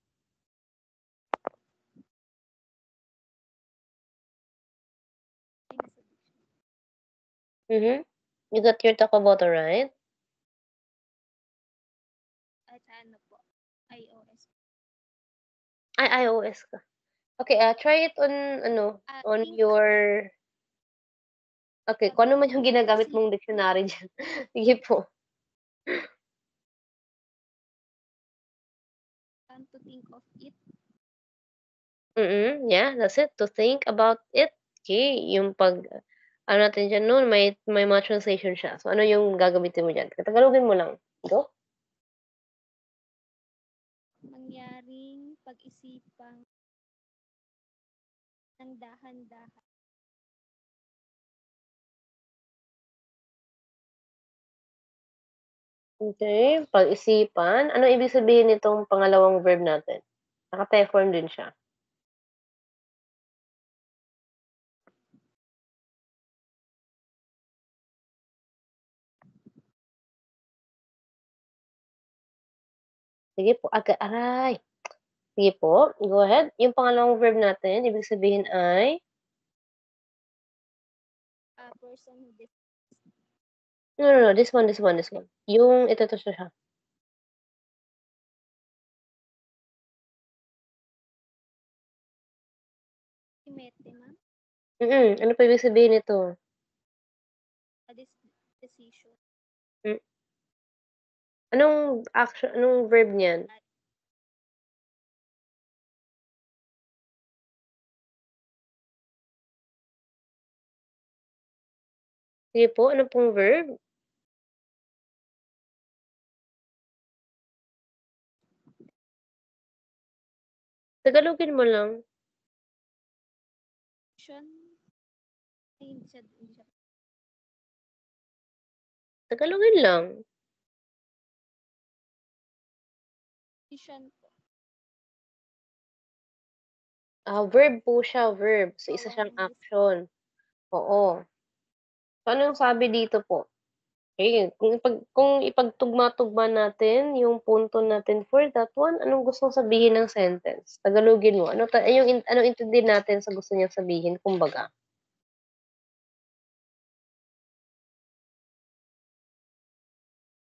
You got your Takoboto, right? At ano po? iOS. Ay, iOS ka. Okay, try it on, on your... Okay, kung ano man yung ginagamit mong dictionary dyan. Sige po. To think of it Yeah, that's it. To think about it. Okay, yung ano natin dyan nun, may mga translation siya. So, ano yung gagamitin mo dyan? Tagalogin mo lang. Go. Mangyaring pag-isipang ng dahan-dahan. Okay, pag-isipan. Ano ibig sabihin nitong pangalawang verb natin? Naka-te form din siya. Sige po, aray. Sige po, go ahead. Yung pangalawang verb natin, ibig sabihin ay, A person who no, this one. Yung ito siya. Imete, ma'am. Ano pa ibig sabihin nito? A decision. Anong action, anong verb niyan? Sige po, ano pong verb? Tagalogin mo lang. Hindi siya. Tagalogin lang. Decision po. Verb po siya, verb. So, isa Oo, siyang yes. action. Oo. So, ano yung sabi dito po? Okay, kung ipagtugma-tugma natin yung punto natin for that one, anong gustong sabihin ng sentence? Tagalogin mo. Anong intindihin natin sa gusto niyang sabihin, kumbaga?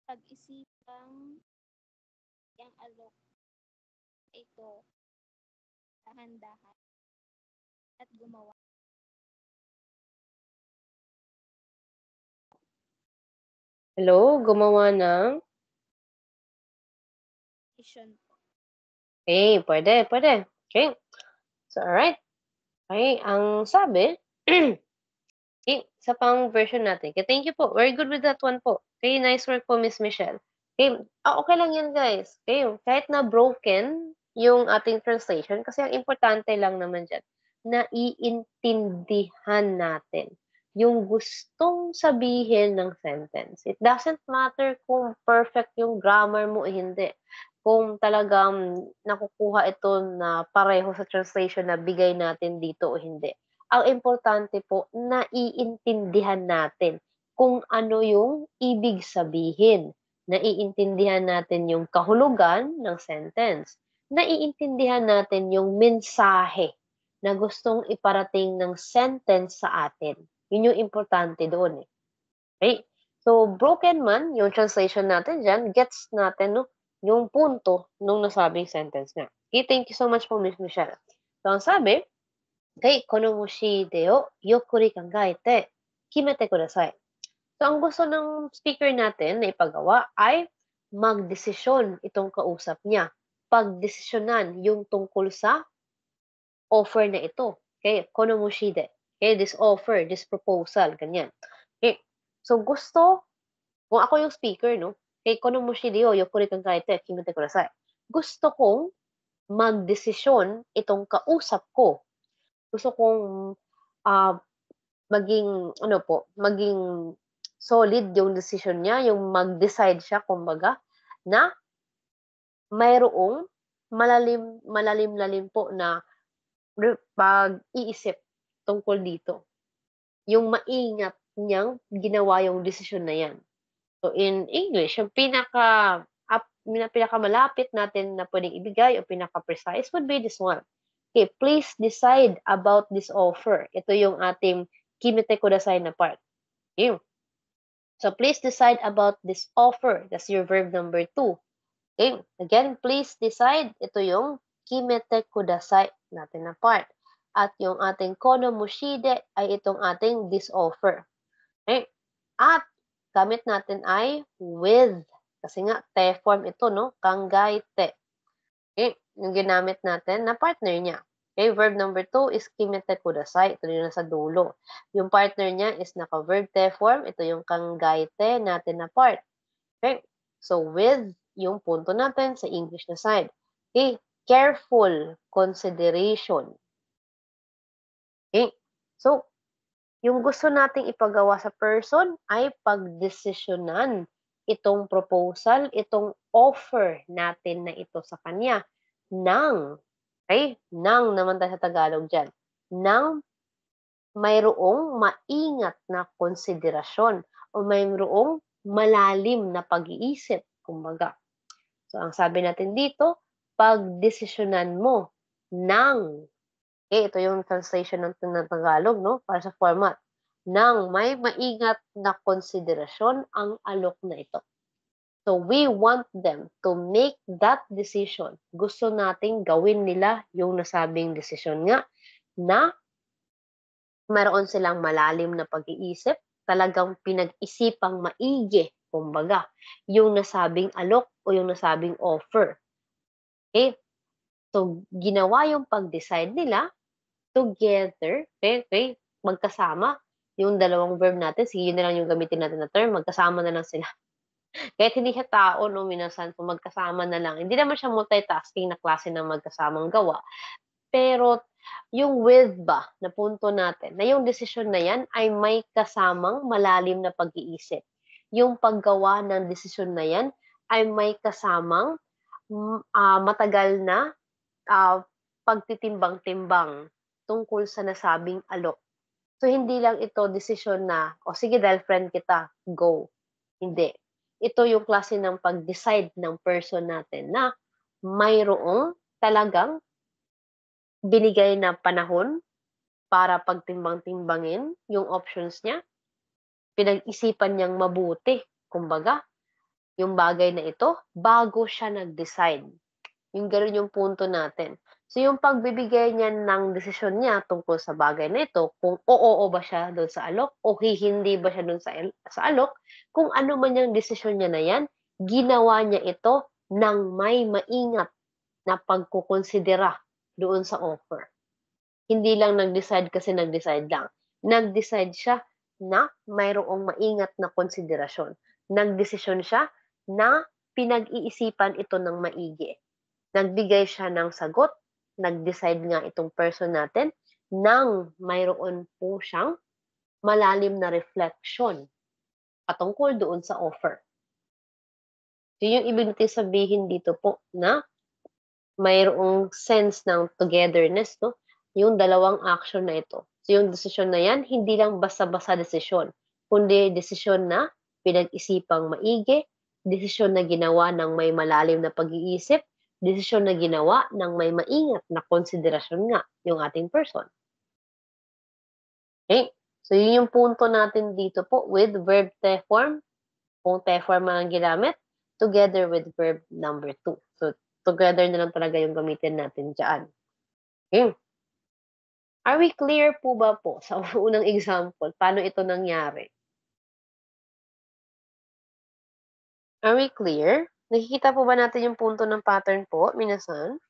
Pag-isipang yang alok ito dahan-dahan at gumawa. Hello? Gumawa ng? Decision po. Okay, pwede. Okay. So, alright. Okay, ang sabi, okay, sa pang version natin. Okay, thank you po. Very good with that one po. Okay, nice work po, Miss Michelle. Okay, okay lang yan, guys. Okay, kahit na broken yung ating translation, kasi ang importante lang naman dyan, naiintindihan natin yung gustong sabihin ng sentence. It doesn't matter kung perfect yung grammar mo o hindi. Kung talagang nakukuha ito na pareho sa translation na bigay natin dito o hindi. Ang importante po, naiintindihan natin kung ano yung ibig sabihin. Naiintindihan natin yung kahulugan ng sentence. Naiintindihan natin yung mensahe na gustong iparating ng sentence sa atin. Yun yung importante doon eh. Okay? So, broken man, yung translation natin dyan, gets natin no, yung punto nung nasabing sentence nga. Okay, thank you so much po, Miss Michelle. So, ang sabi, okay, konomushi deo yokuri kangaete kimete kudasai. So, ang gusto ng speaker natin na ipagawa ay magdesisyon itong kausap niya. Pagdesisyonan yung tungkol sa offer na ito. Okay, konomushi de. Okay, this offer, this proposal, ganyan. Okay, so gusto, kung ako yung speaker, no? Okay, konomushi de yokuri kangaete kimete kudasai. Gusto kong magdesisyon itong kausap ko. Gusto kong maging ano po, maging solid yung decision niya, yung mag-decide siya kumbaga na mayroong malalim-lalim po na pag-iisip tungkol dito. Yung maingat niyang ginawa yung desisyon na yan. So in English, yung pinakamalapit natin na pwedeng ibigay o pinaka-precise would be this one. Okay, please decide about this offer. Ito yung ating kimite kudasai na part. Okay. So please decide about this offer. That's your verb number 2. Okay. Again, please decide. Ito yung kimete kudasai natin na part. At yung ating konomushide ay itong ating this offer. Okay. At gamit natin ay with. Kasi nga, te form ito, no? Kangaite. Okay. Yung ginamit natin na partner niya. Okay, verb number 2 is kimete kudasai. Ito yung nasa dulo. Yung partner niya is naka-verb te form. Ito yung kanggaite natin na part. Okay, so with yung punto natin sa English na side. Okay, careful consideration. Okay, so yung gusto nating ipagawa sa person ay pagdesisyonan itong proposal, itong offer natin na ito sa kanya ng, okay, ng naman tayo sa Tagalog dyan, ng mayroong maingat na konsiderasyon o mayroong malalim na pag-iisip, kumbaga. So, ang sabi natin dito, pagdesisyonan mo ng, ito yung translation ng Tagalog, no? Para sa format. Nang may maingat na konsiderasyon ang alok na ito. So, we want them to make that decision. Gusto nating gawin nila yung nasabing desisyon nga na mayroon silang malalim na pag-iisip, talagang pinag-isipang maigi, kumbaga, yung nasabing alok o yung nasabing offer. Okay? So, ginawa yung pag-decide nila together, okay, magkasama, yung dalawang verb natin, sige, yun na lang yung gamitin natin na term, magkasama na lang sila. Kahit hindi siya tao, no, minasan, kung magkasama na lang. Hindi naman siya multitasking na klase ng magkasamang gawa. Pero, yung with ba, na punto natin, na yung desisyon na yan ay may kasamang malalim na pag-iisip. Yung paggawa ng desisyon na yan ay may kasamang matagal na pagtitimbang-timbang tungkol sa nasabing alok. So, hindi lang ito desisyon na, o sige, dahil friend kita, go. Hindi. Ito yung klase ng pag-decide ng person natin na mayroong talagang binigay na panahon para pagtimbang-timbangin yung options niya. Pinag-isipan niyang mabuti, kumbaga, yung bagay na ito bago siya nag-decide. Yung gano'n yung punto natin. So, yung pagbibigay niya ng desisyon niya tungkol sa bagay na ito, kung oo ba siya doon sa alok o hindi ba siya doon sa alok, kung ano man yung desisyon niya na yan, ginawa niya ito ng may maingat na pagkukonsidera doon sa offer. Hindi lang nag-decide kasi nag-decide lang. Nag-decide siya na mayroong maingat na konsiderasyon. Nagdesisyon siya na pinag-iisipan ito ng maigi. Nagbigay siya ng sagot, nag-decide nga itong person natin nang mayroon po siyang malalim na reflection patungkol doon sa offer. So, yung ibig natin sabihin dito po na mayroong sense ng togetherness, no? Yung dalawang action na ito. So, yung desisyon na yan, hindi lang basta-basta desisyon, kundi desisyon na pinag-isipang maigi, desisyon na ginawa ng may malalim na pag-iisip, desisyon na ginawa ng may maingat na konsiderasyon nga yung ating person. Okay? So, yun yung punto natin dito po with verb te form. Kung te form ang ginamit, together with verb number 2. So, together na lang talaga yung gamitin natin dyan. Okay? Are we clear po ba po sa unang example? Paano ito nangyari? Are we clear? Nakikita po ba natin yung punto ng pattern po, minasan?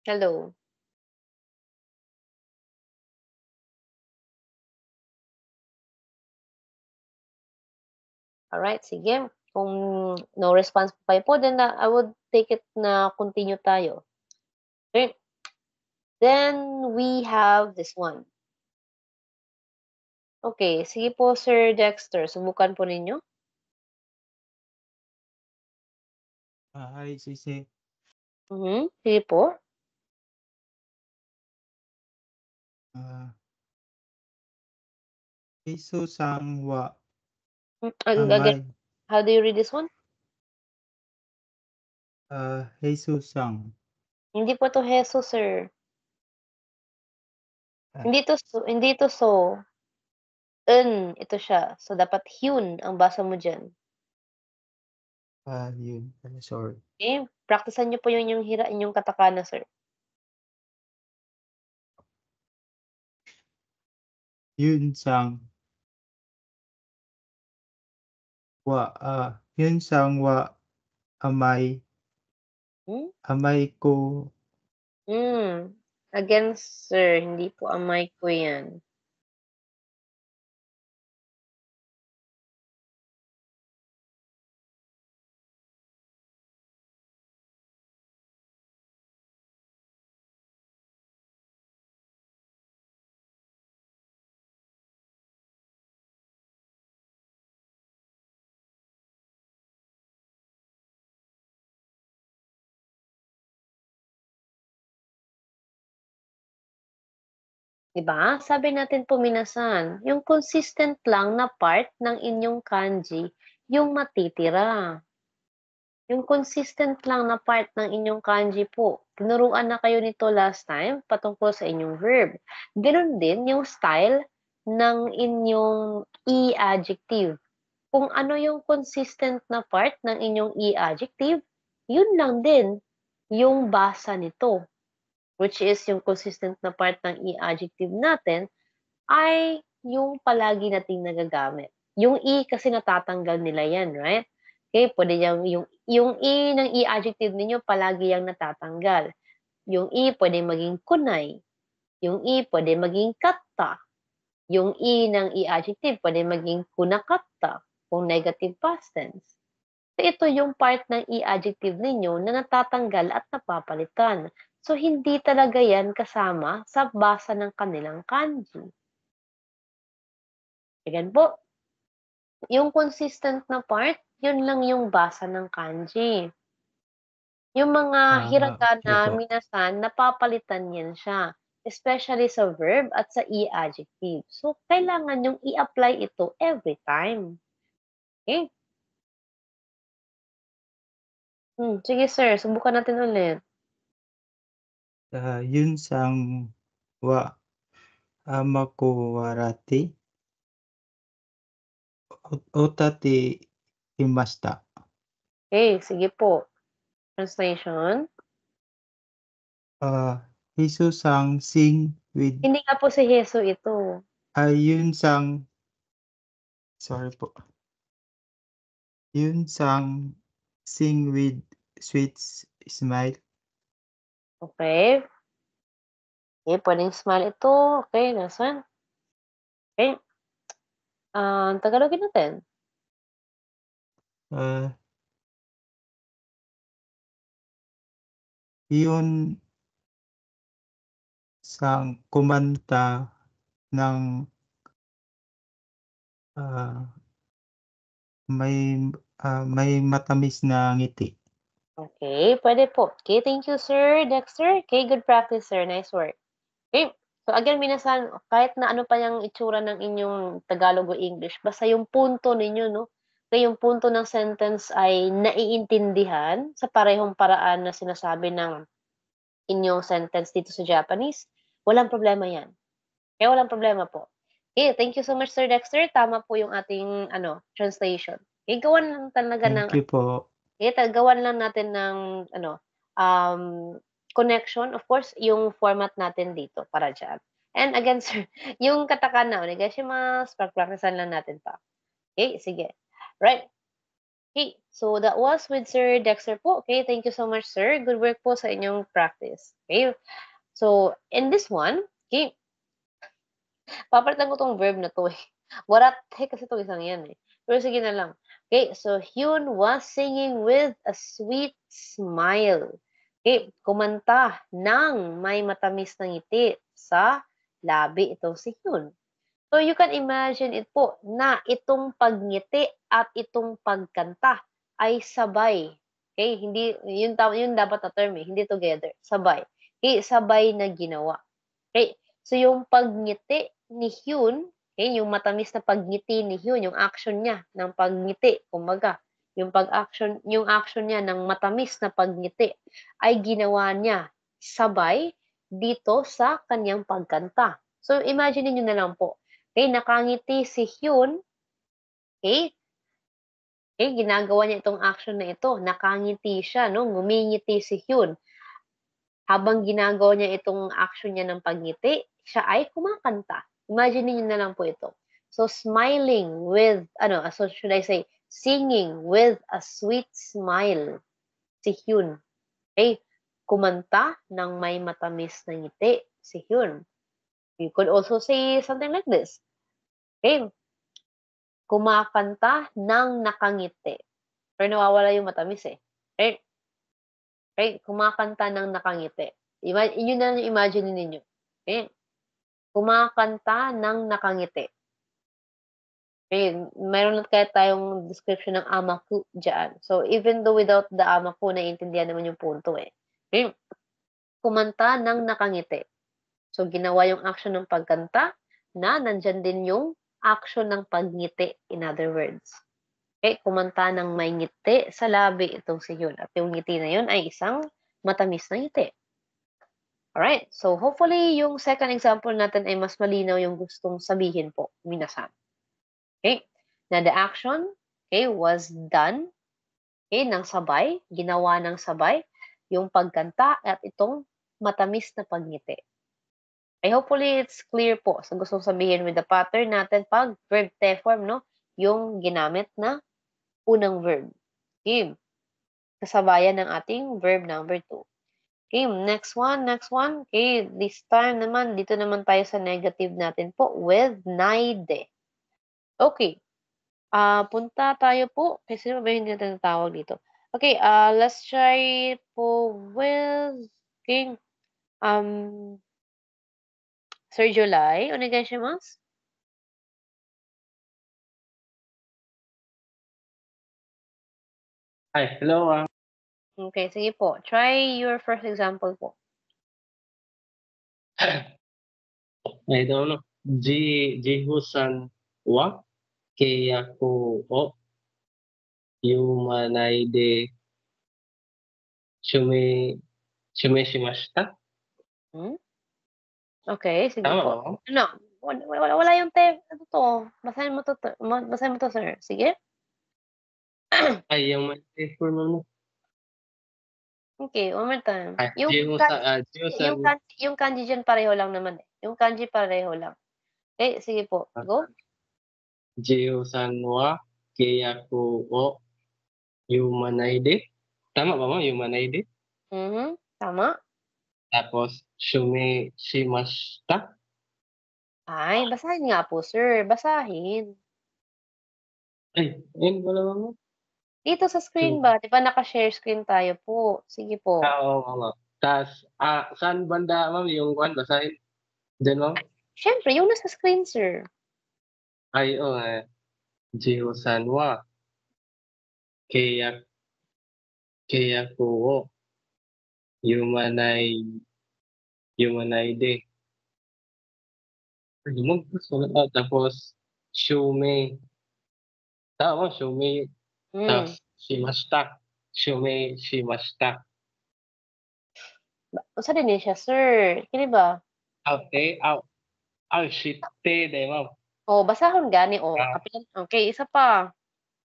Hello? Alright, sige. Kung no response po kayo po, then I would take it na continue tayo. Okay. Then we have this one. Okay, sige po Sir Dexter, subukan po ninyo. Hi, Sisi. Sige po. Heiso-san wa Again, amai. how do you read this one? Heiso-san. Hindi po to Heso, sir. Ah. Hindi to so. Ito siya. So, dapat hyun ang basa mo dyan. Yun. Sorry. Okay? Practicean niyo po yung inyong katakana, sir. Hyun-san wa amay, Hmm? amay ko, Again, sir, hindi po amay ko yan. Diba? Sabi natin po minasan, yung consistent lang na part ng inyong kanji, yung matitira. Yung consistent lang na part ng inyong kanji po. Tinuruan na kayo nito last time patungkol sa inyong verb. Ganun din yung style ng inyong e-adjective. Kung ano yung consistent na part ng inyong e-adjective, yun lang din yung basa nito. Which is yung consistent na part ng e-adjective natin ay yung palagi nating nagagamit. Yung e kasi natatanggal nila yan, right? Okay, pwede yung e ng e-adjective ninyo palagi yang natatanggal. Yung e pwede maging kunay. Yung e pwede maging katta. Yung e ng e-adjective pwede maging kunakatta kung negative past tense. So, ito yung part ng e-adjective ninyo na natatanggal at napapalitan. So, hindi talaga yan kasama sa basa ng kanilang kanji. Ayan po. Yung consistent na part, yun lang yung basa ng kanji. Yung mga hiragana, po. minasan, napapalitan yan siya. Especially sa verb at sa e-adjective. So, kailangan yung i-apply ito every time. Okay? Sige sir, subukan natin ulit. Yun sang wa ama ko warati, otate imashita. Okay, sige po. Translation. Hisu sang sing with, Hindi nga po si Heso ito. yun sang, sorry po. Yun sang sing with sweet smile. Okay. Okay, pwedeng smile ito. Okay, nasan? Okay. Tagalogin natin. Yun sang kumanta ng may matamis na ngiti. Okay, pwede po. Okay, thank you, Sir Dexter. Okay, good practice, sir. Nice work. Okay, so again, minasan, kahit na ano pa yung itsura ng inyong Tagalog o English, basta yung punto ninyo, no? Kaya yung punto ng sentence ay naiintindihan sa parehong paraan na sinasabi ng inyong sentence dito sa Japanese, walang problema yan. Kaya walang problema po. Okay, thank you so much, Sir Dexter. Tama po yung ating translation. Okay, gawan lang talaga ng Thank you po. gawan lang natin ng connection, of course, yung format natin dito para dyan. And again, sir, yung katakana, onegaishimasu, practicean lang natin pa. Okay, sige. Right. Okay, so that was with Sir Dexter po. Okay, thank you so much, sir. Good work po sa inyong practice. Okay, so in this one, okay, papalitan ko tong verb na to eh. Warate kasi itong isang yan eh. Pero sige na lang. Okay, so Hyun was singing with a sweet smile. Okay, kumanta ng may matamis na ngiti sa labi itong si Hyun. So you can imagine it po na itong pagngiti at itong pagkanta ay sabay. Okay, hindi yun dapat na term eh, hindi together, sabay. Okay, sabay na ginawa. Okay, so yung pagngiti ni Hyun, okay, yung matamis na pagngiti ni Hyun, yung action niya ng pagngiti, kumbaga, yung action niya ng matamis na pagngiti ay ginawa niya sabay dito sa kanyang pagkanta. So imagine niyo na lang po. Okay, nakangiti si Hyun. Okay? Okay, ginagawa niya itong action na ito. Nakangiti siya, no? Ngumingiti si Hyun. Habang ginagawa niya itong action niya ng pagngiti, siya ay kumakanta. Imagine niyo na lang po ito. So, smiling with, so should I say, singing with a sweet smile. si Hyun. Okay? Kumanta ng may matamis na ngiti, si Hyun. You could also say something like this. Okay? Kumakanta ng nakangiti. Pero nawawala yung matamis eh. Okay? Okay? Kumakanta ng nakangiti. Yun na yung imagine ninyo. Okay? Kumakanta ng nakangiti. Okay? Meron na kaya tayong description ng amaku dyan. So, even though without the amaku, naiintindihan naman yung punto eh. Okay? Kumanta ng nakangiti. So, ginawa yung action ng pagkanta na nandyan din yung action ng pagngiti, in other words. Okay, kumanta ng may ngiti sa labi itong si Hyun. At yung ngiti na yun ay isang matamis na ngiti. Alright, so hopefully yung second example natin ay mas malinaw yung gustong sabihin po, minasan. Okay, na the action, okay, was done, okay, ng sabay, ginawa ng sabay, yung pagkanta at itong matamis na pagngiti. I hopefully it's clear po sa gustong sabihin with the pattern natin pag verb te form, no? Yung ginamit na unang verb. Okay. Kasabayan ng ating verb number 2. Okay, next one. Okay, this time naman, dito naman tayo sa negative natin po with naide. Okay. Punta tayo po. Kasi sino ba yung hindi natin tawag dito? Okay, let's try po with, okay, Sir July, onegaishimasu. Hi, hello. Okay, sige po. Try your first example po. I don't know. Jihu-san wa keiyaku o yumanai de shumeshimashita. Okay, sige Tama po. ba? No, wala yung te. Ano to? Basahin mo to, sir. Sige. Ay, yung may form mo. Okay, one more time. Ay, Yung Jihu-san. yung kanji dyan pareho lang naman eh. Yung kanji pareho lang. Okay, sige po. Go. Jihu-san wa keiyaku o yumanai de. Tama ba mo? Yumanai de. Tama. Tapos, shumeshimashita. Ay, basahin nga po, sir. Basahin. Ay, ayun wala ba mo? Dito sa screen ba? Di ba naka-share screen tayo po? Sige po. Oo, mama. Tapos, saan banda, ma'am, yung one? Basahin. Diyan, ma'am? Siyempre, yung nasa screen, sir. Ay, oo. Jiho-san wa keiyaku o yumanai de. Tapos, tama, tapos, shimashita. Usa din siya, sir. Kini ba? Okay, shite, de, ma'am. Oh, basahon gani. Oh, okay, isa pa.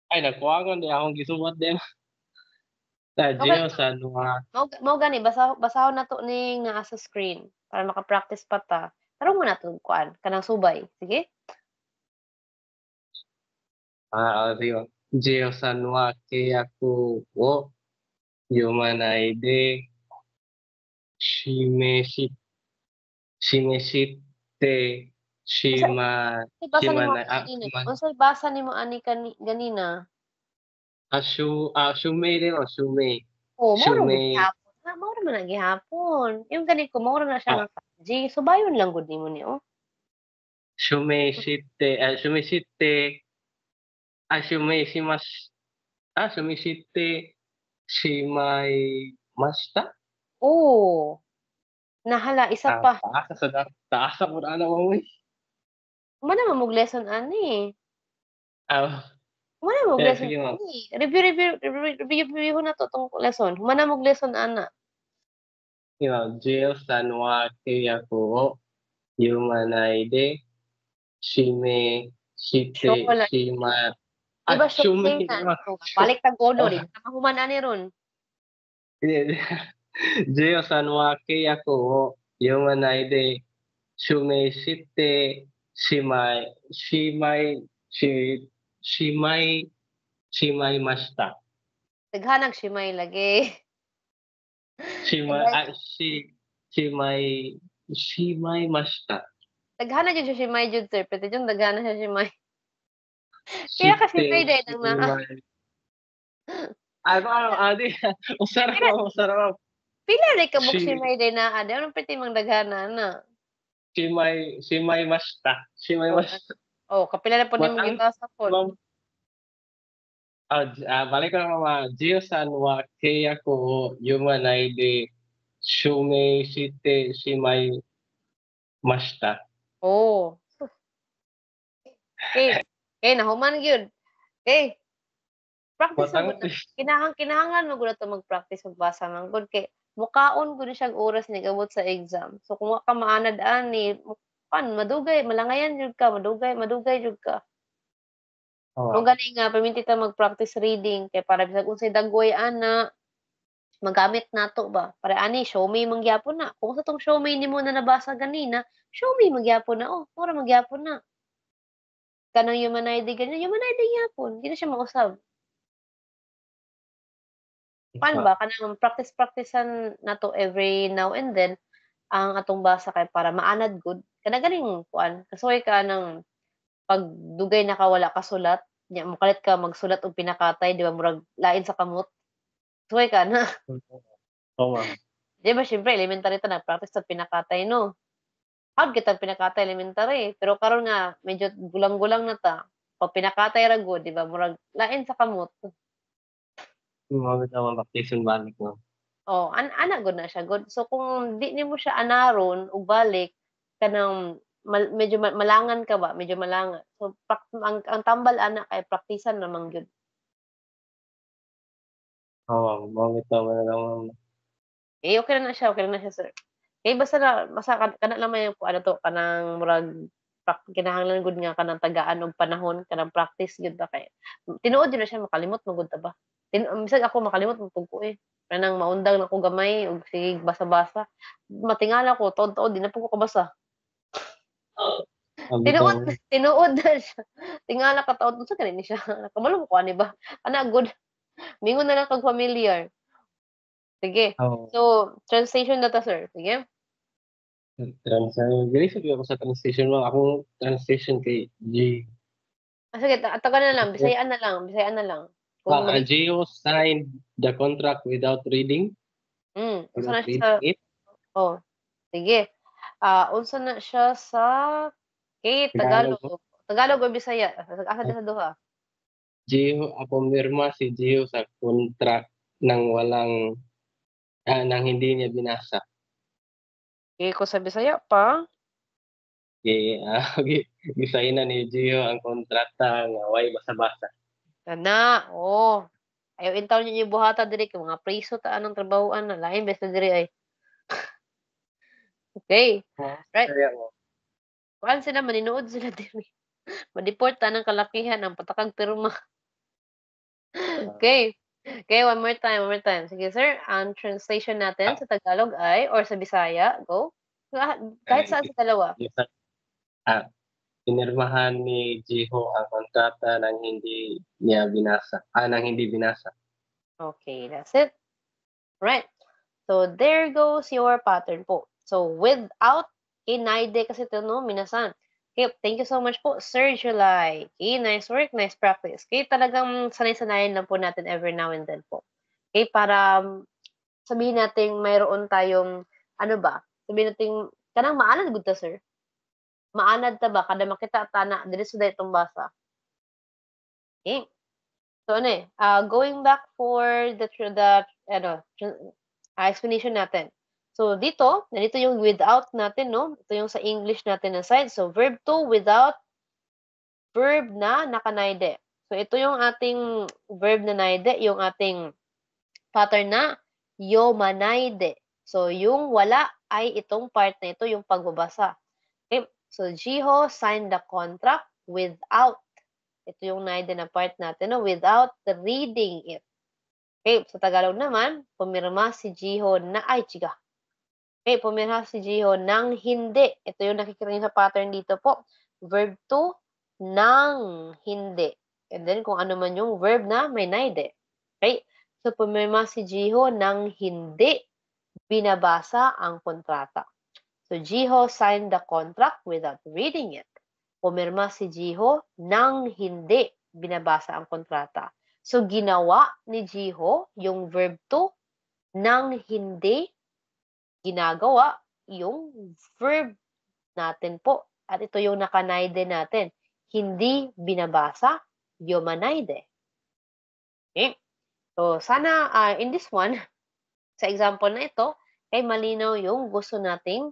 Ay, nagkuha ko, di akong gisumat din. Jiho-san wa. Mao gani basahon na to ning naa sa screen para maka-practice pa ta. Tarong mo na to kuan kanang subay. Sige. Sige. Jiho-san wa keiyaku o yumanai de shimeshite Basa nimo kanina. Unsay basa nimo ani ganina? shumei de mo, shumei. Oh, mao ra Shumei. gihapon. Mao ra man gihapon. Yung gani ko mao ra na siya nga kanji. Subayon lang gud nimo ni oh. Shumeshite, shimashita. Oh. Nahala isa pa. Taas mo na mo. Mana mamug lesson ani? Ah, Mana mog lesson sige, ma'am. ani? Review na to tong lesson. Mana mog lesson ana? Jiho-san wa keiyaku o yumanai de Wala. Diba shumei. Balik tag uno rin. Nakahuman ani ron. Jiho-san wa keiyaku o yumanai de shumeshite shimai mashita. Daghanag shimay lagi. Shimai mashita. Daghanag jud siya shimay jud sir, pero yung daghanag siya shimay. Pila ka shimay day nang naa. Di. Usara. Pila rin ka buk Shi- shimay day naa. Di ano pwede mang daghana na. Shimai mashita. Shimai Oh, mashita. kapila na po ni mo Matang- gibasa po. Balik ko na mama. Jiyo-san wa keiyaku o yumanai de shumei shite shimai mashita. Oh. Okay. Okay, nahuman gyud. Okay. Practice mo Matang- kinahanglan mo gud to mag-practice magbasa man gud kay mukaon gud siya og oras ni gabot sa exam. So kung wa ka maanad ani, madugay, malangayan jud ka, madugay jud ka. Mo gani nga perminti ta mag-practice reading kay para bisag unsay dagway ana magamit nato ba. Para ani show me mangyapon na. Kung sa tong show me nimo na nabasa ganina, show me mangyapon na. Oh, ora mangyapon na. Kanang human ID ganyan, human ID gyapon, di na siya mausab. Paano ba kanang practice-practicean nato every now and then ang atong basa kay para maanad gud. Kana ganing kuan, kasuway ka ng pagdugay na ka wala ka sulat, nya mokalit ka magsulat og pinakatay, di ba murag lain sa kamot. Kasuway ka na. Oo, ma'am. Di ba syempre elementary ta nag-practice sa pinakatay no. Hard kita pinakatay elementary, pero karon nga medyo gulang-gulang na ta. Pag pinakatay ra gud, di ba murag lain sa kamot. Mga naman vacation balik no. Oh, ana gud na siya gud. So kung di nimo siya anaron ug balik kanang medyo malangan ka ba, medyo malangan. So ang tambal ana kay praktisan naman gyud. Oo, mga naman naman. Okay na siya, sir. Basta kana lang may ano to kanang murag kinahanglan gud nga kanang tagaan og panahon kanang practice gyud ba kay tinuod yun na siya makalimot mo gud ta ba. Bisag ako makalimot mo ko eh. Kanang maundang na ko gamay og sige basa-basa. Matingala ko tuod-tuod di na po ko kabasa. Tinuod na siya. Tingala ka taon sa kanini siya. Kabalo mo ko ani ba? Ana good. Mingon na lang kag familiar. Sige. Oo. So, translation data sir. Sige. Ginisip ako sa translation mo. Akong translation kay G. Sige, taga na lang, Bisayaan na lang. Kung Gio signed the contract without reading. unsa na Without siya reading it. oh, sige. Unsa na siya sa Tagalog. Tagalog o Bisaya? Asa di sa duha? Gio, pumirma si Gio sa contract nang walang nang hindi niya binasa. Ko sa Bisaya pa. Gisayin na ni Gio ang kontrata nga way basa-basa. Kana, ayaw intaw niyo yung buhata diri kay mga preso ta anong trabahoan na lain besta diri ay. Okay. Right. Kuan sila maninuod sila diri. Ma-deport ta ng kalakihan ang patakag pirma. Okay. Okay, one more time. Sige, sir. Ang translation natin sa Tagalog ay, or sa Bisaya, go. Kahit saan sa dalawa. Pinirmahan ni Jiho ang kontrata nang hindi binasa. Okay, that's it. Right. So, there goes your pattern po. So, without inaide kasi ito, no, minasan. Okay, thank you so much po, Sir July. Okay, nice work, nice practice. Okay, talagang sanay-sanayin lang po natin every now and then po. Okay, para sabihin natin mayroon tayong, sabihin natin, kanang maanad gud ta, sir. Maanad ta ba? Kada makita ta na, dili sa itong basa. Okay. So, going back for the explanation natin. So, nandito yung without natin, no? Ito yung sa English natin na side. So, verb to without verb na nakanaide. So, ito yung ating verb na naide, yung ating pattern na yomanaide. So, yung wala ay itong part na ito, yung pagbabasa. Okay? So, Jiho signed the contract without. Ito yung naide na part natin, no? Without reading it. Okay, sa Tagalog naman, pumirma si Jiho na, Okay, pumirma si Jiho ng hindi. Ito yung nakikita niyo sa pattern dito po. Verb to, ng hindi. And then, kung ano man yung verb na may naide. Okay, So, pumirma si Jiho nang hindi binabasa ang kontrata. So, Jiho signed the contract without reading it. Pumirma si Jiho nang hindi binabasa ang kontrata. So, ginawa ni Jiho yung verb to nang hindi ginagawa yung verb natin po. At ito yung nakanaide natin. Hindi binabasa, yomanaide. Okay? So, sana in this one, sa example na ito, ay malinaw yung gusto nating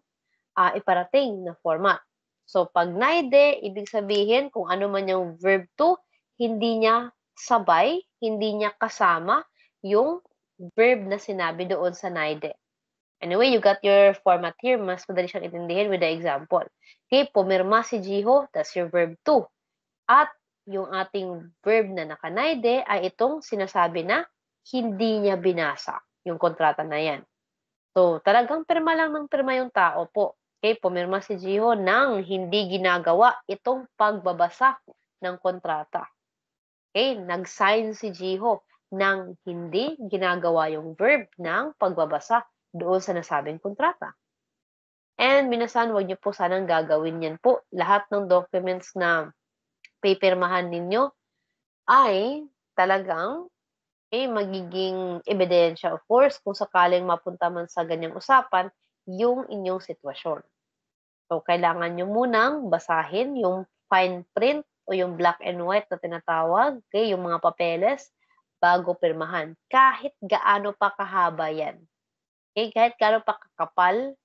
iparating na format. So, pag naide, ibig sabihin kung ano man yung verb to, hindi niya sabay, hindi niya kasama yung verb na sinabi doon sa naide. Anyway, you got your format here. Mas madali siyang intindihin with the example. Okay, pumirma si Jiho, that's your verb to. At yung ating verb na nakanaide ay itong sinasabi na hindi niya binasa yung kontrata na yan. So, talagang pirma lang ng pirma yung tao po. Okay, pumirma si Jiho nang hindi ginagawa itong pagbabasa ng kontrata. Okay, nag-sign si Jiho nang hindi ginagawa yung verb ng pagbabasa doon sa nasabing kontrata. And minasan, huwag niyo po sanang gagawin yan po. Lahat ng documents na pipirmahan ninyo ay talagang magiging ebidensya, of course, kung sakaling mapunta man sa ganyang usapan, yung inyong sitwasyon. So, kailangan nyo munang basahin yung fine print o yung black and white na tinatawag, okay, yung mga papeles, bago pirmahan. Kahit gaano pa kahaba yan. Okay, kahit gaano pa kakapal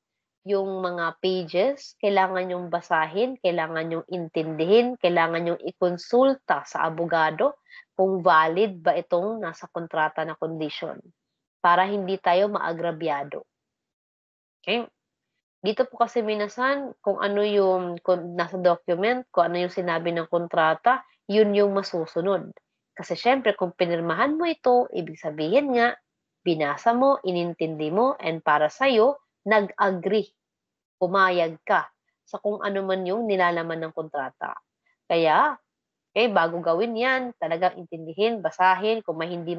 yung mga pages, kailangan yung basahin, kailangan yung intindihin, kailangan yung ikonsulta sa abogado kung valid ba itong nasa kontrata na condition para hindi tayo maagrabyado. Okay? Dito po kasi minasan, kung ano yung nasa document, kung ano yung sinabi ng kontrata, yun yung masusunod. Kasi syempre, kung pinirmahan mo ito, ibig sabihin nga, binasa mo, inintindi mo, and para sa'yo, nag-agree, pumayag ka sa kung ano man yung nilalaman ng kontrata. Kaya, bago gawin yan, talagang intindihin, basahin, kung may hindi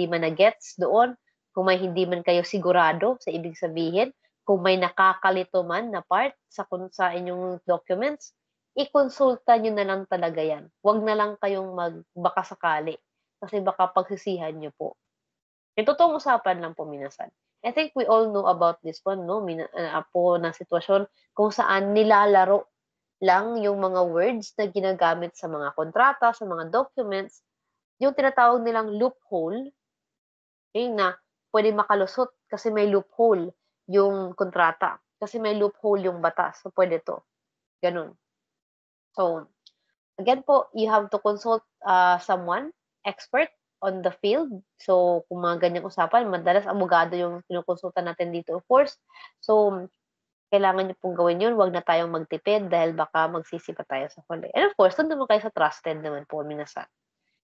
man na-gets doon, kung may hindi man kayo sigurado sa ibig sabihin, kung may nakakalito man na part sa inyong documents, ikonsulta nyo na lang talaga yan. Huwag na lang kayong baka sakali. Kasi baka pagsisihan nyo po. Yung totoong usapan lang po minasan. I think we all know about this one, no? Po na sitwasyon kung saan nilalaro lang yung mga words na ginagamit sa mga kontrata, sa mga documents, yung tinatawag nilang loophole, na pwede makalusot kasi may loophole yung kontrata. Kasi may loophole yung batas. So, pwede to. Ganun. So, again po, you have to consult someone, expert on the field. So, kung mga ganyang usapan, madalas abogado yung kinukonsulta natin dito, of course. So, kailangan nyo pong gawin yun. Huwag na tayong magtipid dahil baka magsisi pa tayo sa huli. And of course, doon naman kayo sa trusted naman po, minasan.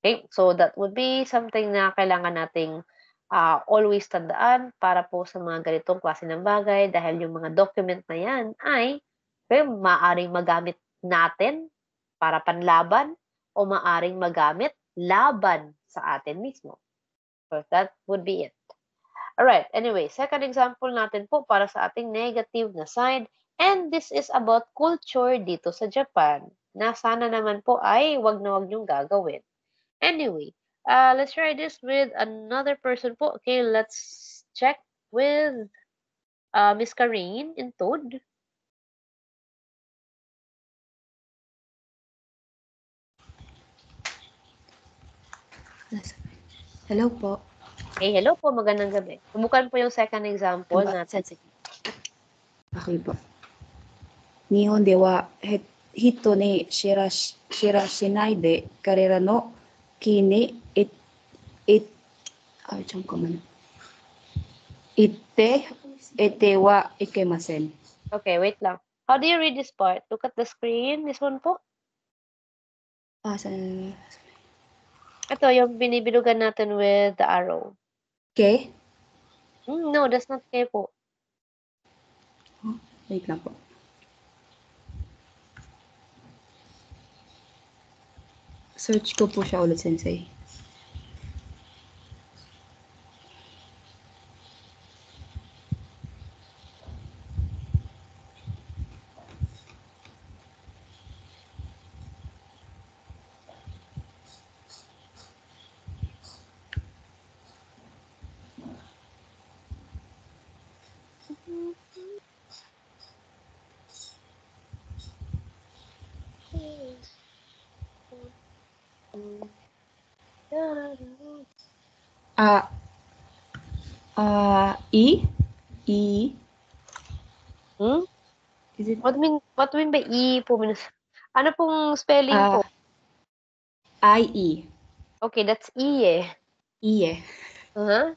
Okay? So, that would be something na kailangan nating always tandaan para po sa mga ganitong klase ng bagay dahil yung mga document na yan ay maaaring magamit natin para panlaban o maaaring magamit laban sa atin mismo. So, that would be it. Alright, anyway, second example natin po para sa ating negative na side. And this is about culture dito sa Japan na sana naman po ay wag na wag niyong gagawin. Anyway, let's try this with another person po. Okay, let's check with Miss Karine in Toad. Hello po. Hey, hello po. Magandang gabi. Subukan po yung second example natin. Okay po. Nihon de wa hito ni shirashinai de karera no ki ni itte wa ikemasen. Okay, wait lang. How do you read this part? Look at the screen. This one po. Ito, yung binibilugan natin with the arrow. Okay? No, that's not okay po. Wait lang po. Search ko po siya ulit, Sensei. Ah, E? E? Hmm? Is it What mean by E po? Ano pong spelling po? I-E? Okay, that's E eh. E eh. Uh-huh.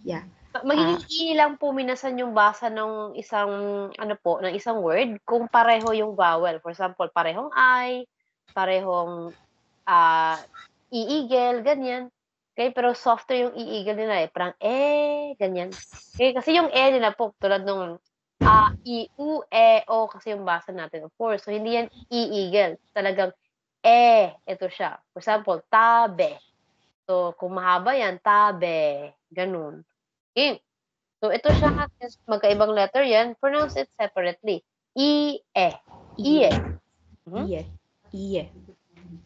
Yeah. Magiging E lang po minasan yung basa ng isang ano po, ng isang word kung pareho yung vowel. For example, parehong I, parehong iigel, ganyan. Okay, pero softer yung iigel nila eh. Parang ganyan. Okay, kasi yung nila po, tulad nung I, U, E, O kasi yung basa natin, of course. So, hindi yan iigel. Talagang ito siya. For example, tabe. So, kung mahaba yan, tabe. Ganun. Okay. So, ito siya, since magkaibang letter yan, pronounce it separately. I-e. I-e. Mhm. E eh. E eh.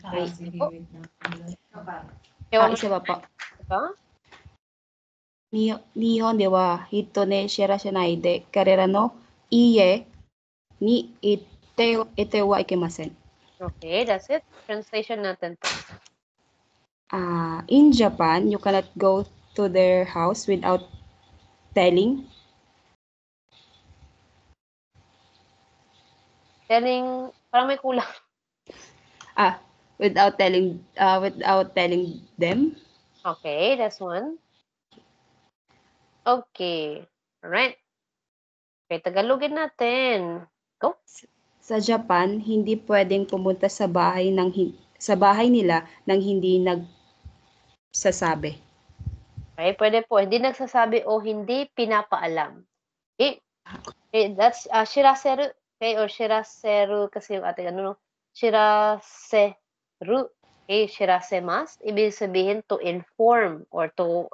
Okay. Po. Isa pa po. Diba? 日本では人に知らせないで彼らの家に行ってはいけません。 Okay, that's it. Translation natin po. In Japan, you cannot go to their house without telling. Telling, parang may kulang. Without telling them. Okay, that's one. Okay. Alright. Okay, Tagalogin natin. Go. Sa Japan, hindi pwedeng pumunta sa bahay nila nang hindi nagsasabi. Okay, pwede po. Hindi nagsasabi o hindi pinapaalam. Okay. Okay, that's shiraseru. Okay, or shiraseru kasi yung ating ano, no? Shiraseru. Okay, shirasemasu. Ibig sabihin to inform or to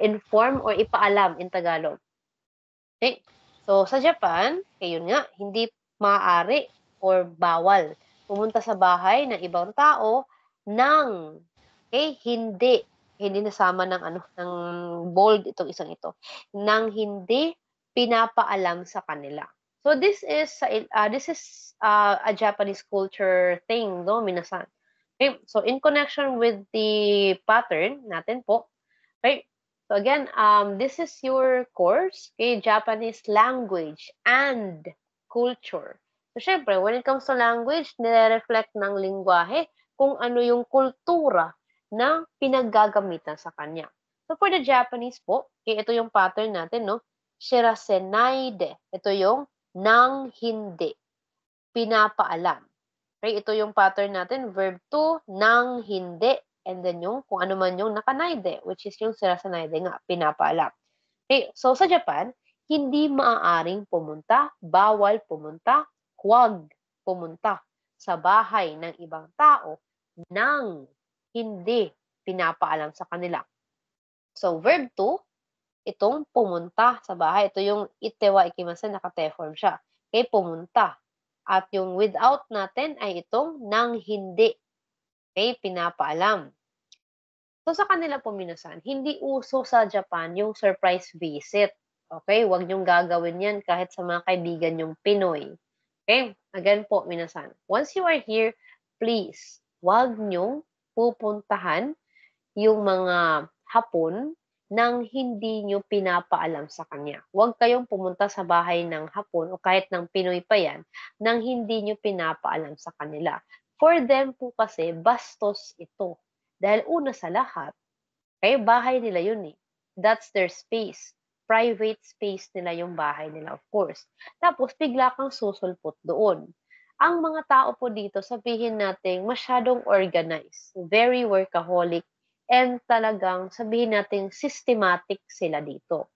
inform or ipaalam in Tagalog. Okay. So, sa Japan, yun nga, hindi maaari or bawal pumunta sa bahay ng ibang tao nang hindi nasama ng ng bold itong isang ito, nang hindi pinapaalam sa kanila. So this is a Japanese culture thing, no, minasan. Okay, so in connection with the pattern natin po, okay, so again, this is your course, okay, Japanese language and culture. So syempre, when it comes to language, nire-reflect ng lingwahe kung ano yung kultura na pinaggagamitan sa kanya. So for the Japanese po, okay, ito yung pattern natin, no? Shirasenaide. Ito yung nang hindi. Pinapaalam. Okay, ito yung pattern natin, verb to, nang hindi. And then yung kung ano man yung nakanaide, which is yung shirasenaide nga, pinapaalam. Okay, so sa Japan, hindi maaaring pumunta, bawal pumunta, huwag pumunta sa bahay ng ibang tao nang hindi pinapaalam sa kanila. So, verb to, itong pumunta sa bahay. Ito yung ite wa ikimasen, naka-te-form siya. Okay, pumunta. At yung without natin ay itong nang hindi. Okay, pinapaalam. So, sa kanila po minasan, hindi uso sa Japan yung surprise visit. Okay, huwag niyong gagawin yan kahit sa mga kaibigan yung Pinoy. Okay, again po minasan, once you are here, please, huwag niyong pupuntahan yung mga Hapon nang hindi nyo pinapaalam sa kanya. Huwag kayong pumunta sa bahay ng Hapon o kahit ng Pinoy pa yan nang hindi nyo pinapaalam sa kanila. For them po kasi, bastos ito. Dahil una sa lahat, kaya bahay nila yun eh. That's their space. Private space nila yung bahay nila, of course. Tapos, bigla kang susulpot doon. Ang mga tao po dito, sabihin natin, masyadong organized, very workaholic, and talagang sabihin natin systematic sila dito.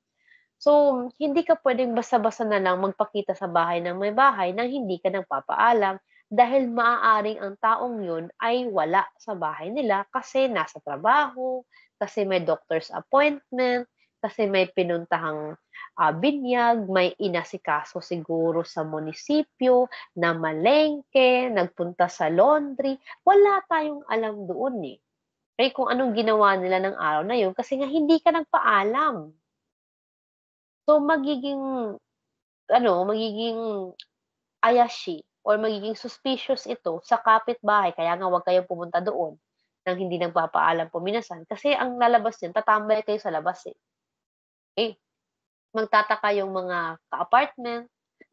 So, hindi ka pwedeng basta-basta na lang magpakita sa bahay ng may bahay nang hindi ka nagpapaalam dahil maaaring ang taong yun ay wala sa bahay nila kasi nasa trabaho, kasi may doctor's appointment, kasi may pinuntahang binyag, may inasikaso siguro sa munisipyo, na malengke, nagpunta sa laundry. Wala tayong alam doon eh. Okay, kung anong ginawa nila ng araw na yun kasi nga hindi ka nagpaalam. So, magiging ayashi or magiging suspicious ito sa kapitbahay. Kaya nga huwag kayong pumunta doon nang hindi nagpapaalam po minasan. Kasi ang lalabas niyan, tatambay kayo sa labas eh. Okay? Magtataka yung mga ka-apartment,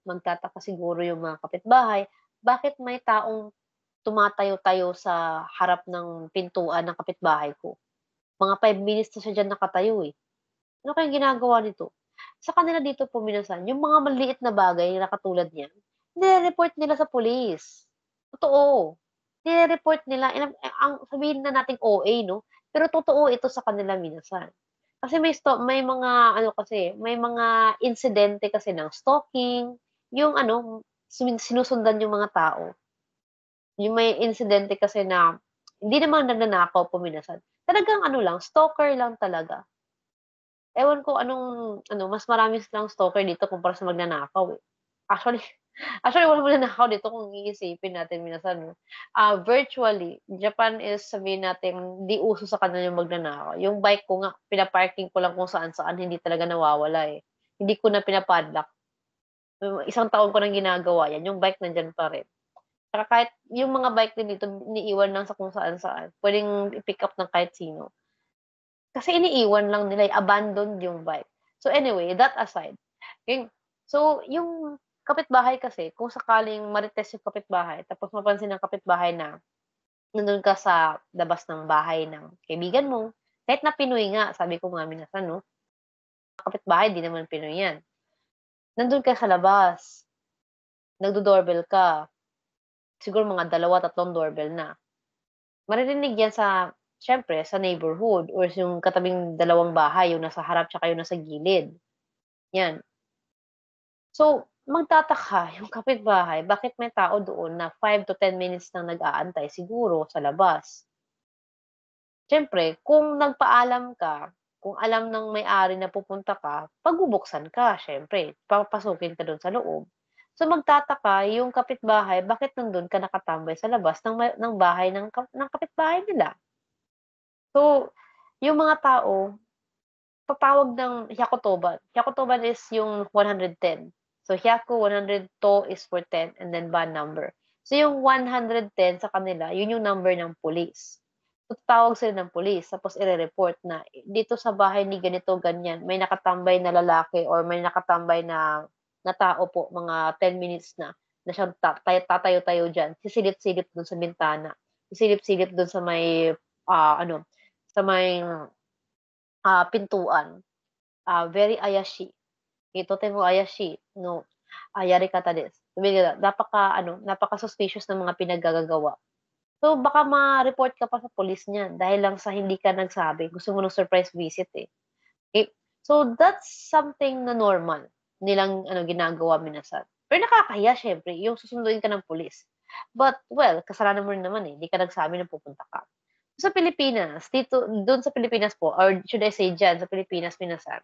magtataka siguro yung mga kapitbahay, bakit may taong tumatayo-tayo sa harap ng pintuan ng kapitbahay ko? Mga 5 minutes na siya diyan nakatayo eh. Ano kayang ginagawa nito? Sa kanila dito po minasan, yung mga maliit na bagay na katulad niyan, nire-report nila sa pulis. Totoo. Nire-report nila, ang sabihin na nating OA, no? Pero totoo ito sa kanila minasan. Kasi may mga may mga insidente kasi ng stalking, yung sinusundan yung mga tao. Yung may insidente kasi na hindi naman nagnanakaw po minasan. Talagang stalker lang talaga. Ewan ko mas marami silang stalker dito kumpara sa magnanakaw, eh. Actually walang magnanakaw dito kung iisipin natin minasan 'no. Virtually, Japan is sabihin natin di uso sa kanila yung magnanakaw. Yung bike ko nga pina-parking ko lang kung saan-saan, hindi talaga nawawala, eh. Hindi ko na pina-padlock. Isang taon ko ng ginagawa 'yan, yung bike nandiyan pa rin. Tsaka kahit yung mga bike din dito iniiwan lang sa kung saan-saan, puwedeng i-pick up ng kahit sino. Kasi iniiwan lang nila, abandoned yung bike. So anyway, that aside, so yung kapitbahay kasi kung sakaling marites yung kapitbahay tapos mapansin ng kapitbahay na nandun ka sa labas ng bahay ng kaibigan mo, kahit na Pinoy nga, sabi ko nga minasan 'no, kapitbahay di naman Pinoy 'yan. Nandun ka sa labas, nagdo-doorbell ka, siguro mga 2, 3 doorbell na. Maririnig 'yan siyempre sa neighborhood or yung katabing dalawang bahay, yung nasa harap tsaka yung nasa gilid, 'yan. So, magtataka yung kapitbahay bakit may tao doon na 5 to 10 minutes nang nag-aantay siguro sa labas. Siyempre kung nagpaalam ka, kung alam ng may-ari na pupunta ka, pagbubuksan ka siyempre, papapasukin ka dun sa loob. So, magtataka yung kapitbahay bakit nandun ka nakatambay sa labas ng bahay ng kapitbahay nila. So, yung mga tao, tatawag ng hyakutoban. Hyakutoban is yung 110. So, hyaku 100, to is for 10, and then ban number. So, yung 110 sa kanila, yun yung number ng police. So, tatawag sila ng police, tapos ire-report na dito sa bahay ni ganito, ganyan, may nakatambay na lalaki or may nakatambay na tao po, mga 10 minutes na siyang tatayo-tayo dyan, sisilip-silip dun sa bintana, sisilip-silip dun sa may, sa may pintuan. Very ayashi. Totemo ayashi no yarikata desu. Sabi nila napaka-suspicious ng mga pinaggagagawa. So, baka ma-report ka pa sa police niyan dahil lang sa hindi ka nagsabi. Gusto mo ng surprise visit, eh. Okay? So, that's something na normal nilang ginagawa minasan. Pero nakakahiya siyempre yung susunduin ka ng police. But, well, kasalanan mo rin naman, eh. Hindi ka nagsabi na pupunta ka. Sa Pilipinas, doon sa Pilipinas po, or should I say dyan, sa Pilipinas, minasan,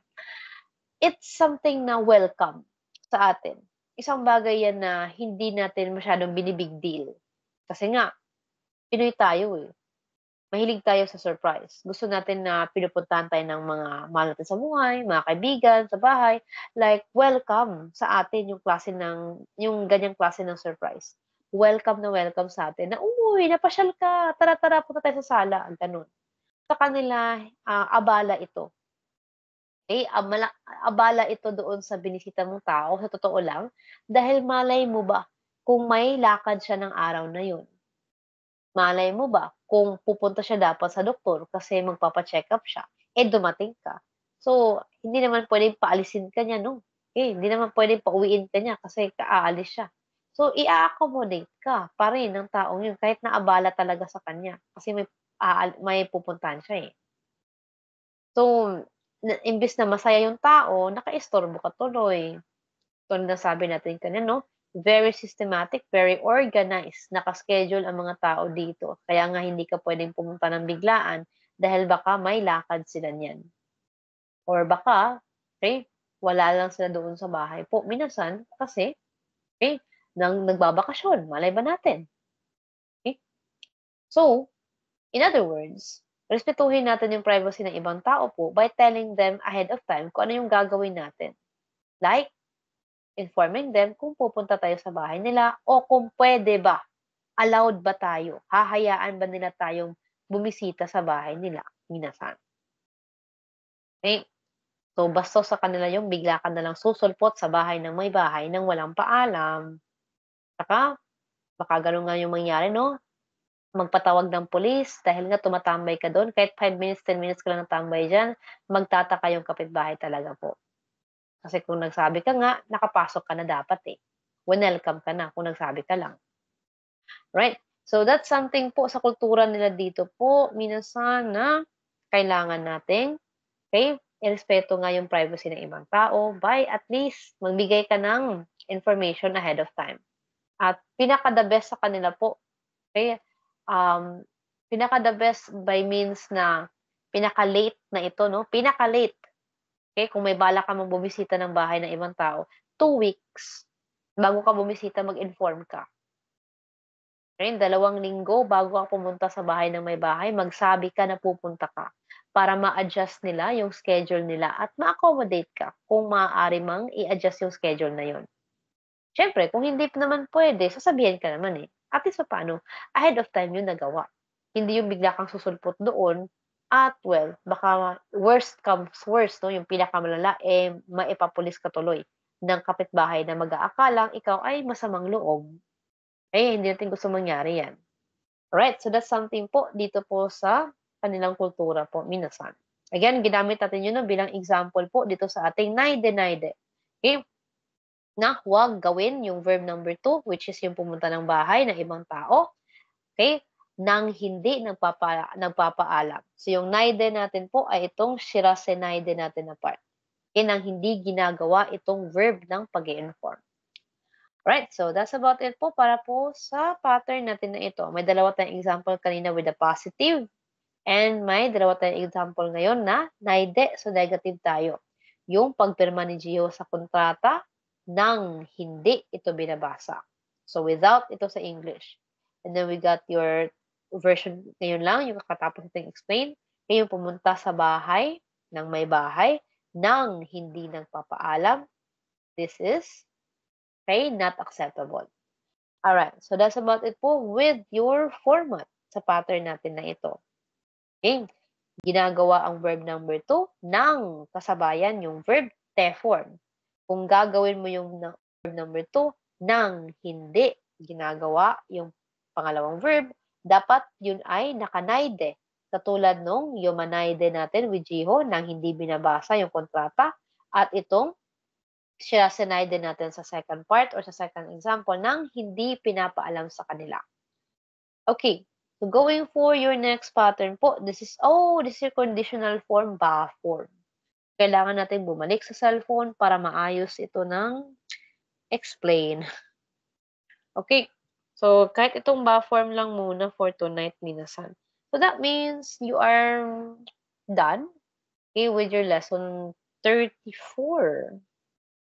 it's something na welcome sa atin. Isang bagay yan na hindi natin masyadong binibig deal. Kasi nga, Pinoy tayo eh. Mahilig tayo sa surprise. Gusto natin na pinupuntahan tayo ng mga mahal natin sa buhay, mga kaibigan, sa bahay. Like, welcome sa atin yung ganyang klase ng surprise. Welcome na welcome sa atin na, uy, napasyal ka, tara-tara, punta tayo sa sala, ganun. Sa kanila, abala ito. Okay? Abala ito doon sa binisita mong tao, sa totoo lang, dahil malay mo ba kung may lakad siya ng araw na yun? Malay mo ba kung pupunta siya dapat sa doktor kasi magpapa-check up siya, dumating ka. So, hindi naman pwedeng paalisin ka niya, no? Hindi naman pwedeng pauwiin ka niya kasi aalis siya. So, i-accommodate ka pa rin ng taong yun kahit na abala talaga sa kanya kasi may pupuntahan siya, eh. So, imbes na masaya yung tao, nakaistorbo ka tuloy. Tulad ng sabi natin kanina, no? Very systematic, very organized, naka-schedule ang mga tao dito. Kaya nga hindi ka pwedeng pumunta ng biglaan dahil baka may lakad sila niyan. Or baka, wala lang sila doon sa bahay po. Minasan, kasi, nagbabakasyon. Malay ba natin? So, in other words, respetuhin natin yung privacy ng ibang tao po by telling them ahead of time kung ano yung gagawin natin. Like, informing them kung pupunta tayo sa bahay nila o kung pwede ba, allowed ba tayo, hahayaan ba nila tayong bumisita sa bahay nila, minasan. Okay? So, bastos sa kanila yung bigla ka nalang susulpot sa bahay ng may bahay nang walang paalam. Saka, baka ganun nga yung mangyari, no? Magpatawag ng pulis dahil nga tumatambay ka doon. Kahit 5 minutes, 10 minutes ka lang natambay dyan, magtataka yung kapitbahay talaga po. Kasi kung nagsabi ka nga, nakapasok ka na dapat eh. Welcome ka na kung nagsabi ka lang. Right? So, that's something po sa kultura nila dito po, minasan na kailangan nating, okay, irespeto nga yung privacy ng ibang tao by at least magbigay ka ng information ahead of time. At pinaka-the best sa kanila po, okay, pinaka-the best by means na pinaka-late na ito, no? Pinaka-late. Okay, kung may bala ka bumisita ng bahay ng ibang tao, 2 weeks bago ka bumisita, mag-inform ka. Okay, 2 linggo bago ka pumunta sa bahay ng may bahay, magsabi ka na pupunta ka para ma-adjust nila yung schedule nila at ma-accommodate ka kung maaari mang i-adjust yung schedule na yun. Siyempre, kung hindi naman pwede, sasabihin ka naman eh. At least paano, ahead of time yung nagawa. Hindi yung bigla kang susulpot doon at well, baka worst comes worst, no? Yung pinakamalala, eh, maipapulis ka tuloy ng kapitbahay na mag-aakalang ikaw ay masamang loob. Eh, hindi natin gusto mangyari yan. Alright, so that's something po dito po sa kanilang kultura po, minasan. Again, ginamit natin yun no, bilang example po dito sa ating naide. Okay? Na huwag gawin yung verb number 2, which is yung pumunta ng bahay ng ibang tao. Okay? Nang hindi nagpapaalam. So, yung naide natin po ay itong shirase naide natin na part. Okay? Nang hindi ginagawa itong verb ng pag-i-inform. Right, so that's about it po para po sa pattern natin na ito. May 2 tayong example kanina with the positive and may 2 tayong example ngayon na naide, so negative tayo. Yung pagpirma ni Gio sa kontrata nang hindi ito binabasa. So without ito sa English. And then we got your version ngayon lang, yung kakatapos natin explain. Yung pumunta sa bahay ng may bahay nang hindi nagpapaalam. This is okay, not acceptable. Alright, so that's about it po with your format sa pattern natin na ito. Okay, ginagawa ang verb number 2 nang kasabayan yung verb te form. Kung gagawin mo yung verb number 2 nang hindi ginagawa yung pangalawang verb, dapat yun ay nakanaide. Katulad nung yomanaide natin with Jiho nang hindi binabasa yung kontrata at itong siya sinaide natin sa second part or sa second example nang hindi pinapaalam sa kanila. Okay, so going for your next pattern po, this is your conditional form, ba form. Kailangan natin bumalik sa cellphone para maayos ito ng explain. Okay, so kahit itong ba form lang muna for tonight, minasan. So that means you are done, okay, with your lesson 34.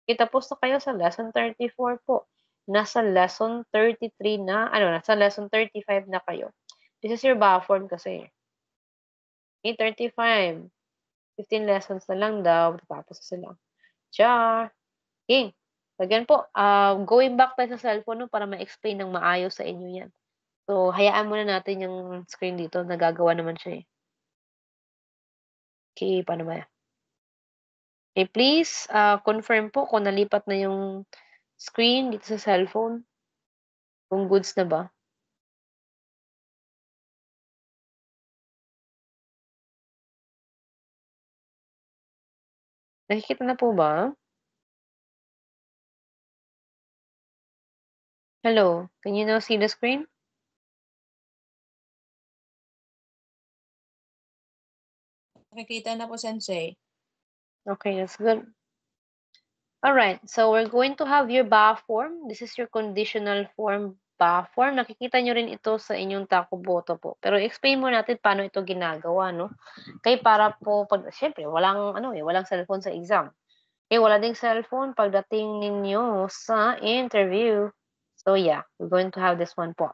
Tapos na kayo sa lesson 34 po. Nasa lesson 33 na, nasa lesson 35 na kayo. This is your ba form kasi. Okay, 35. 15 lessons na lang daw. Tapos na sila. Char. Okay. Again po, going back tayo sa cellphone no, para ma-explain ng maayos sa inyo yan. So, hayaan muna natin yung screen dito. Nagagawa naman siya eh. Okay, paano ba yan? Okay, please confirm po kung nalipat na yung screen dito sa cellphone. Kung goods na ba? Nakikita na po ba? Hello, can you now see the screen? Nakikita na po, Sensei. Okay, that's good. Alright, so we're going to have your ba form. This is your conditional form ba form. Nakikita nyo rin ito sa inyong takuboto po. Pero explain mo natin paano ito ginagawa, no? Kaya para po, syempre, walang cellphone sa exam. Okay, wala ding cellphone pagdating ninyo sa interview. So yeah, we're going to have this one po.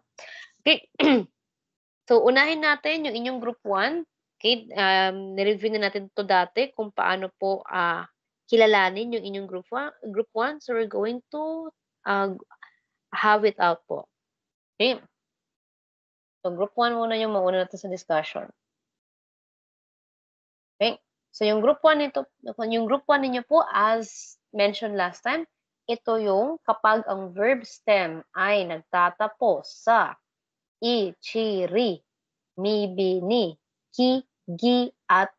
Okay, so unahin natin yung inyong group 1. Okay, nireview na natin to dati kung paano po kilalanin yung inyong group 1. So we're going to have it out po. Okay? So group 1 muna yung mauna natin sa discussion. Okay? So yung group 1 ninyo po, as mentioned last time, ito yung kapag ang verb stem ay nagtatapos sa I, chi, ri, mi, bi, ni, ki, gi, at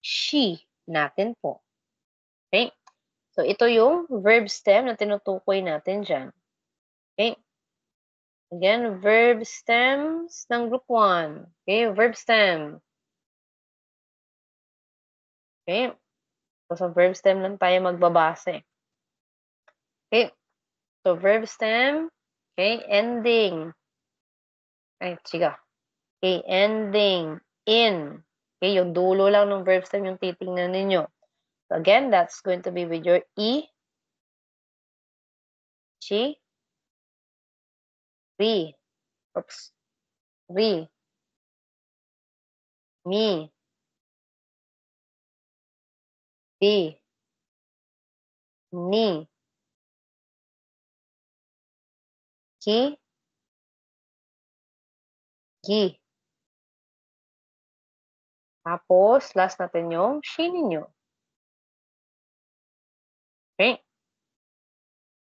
shi natin po. Okay? So, ito yung verb stem na tinutukoy natin dyan. Okay? Again, verb stems ng group 1. Okay? Verb stem. Okay? So, sa verb stem lang tayo magbabase. Okay? So, verb stem. Okay? Ending. Ay, chiga. Okay? Ending. In. Okay? Yung dulo lang ng verb stem yung titingnan ninyo. So again, that's going to be with your I, chi, ri, ri, mi, bi, ni, ki, gi. Tapos, last natin yung shi ninyo. Okay?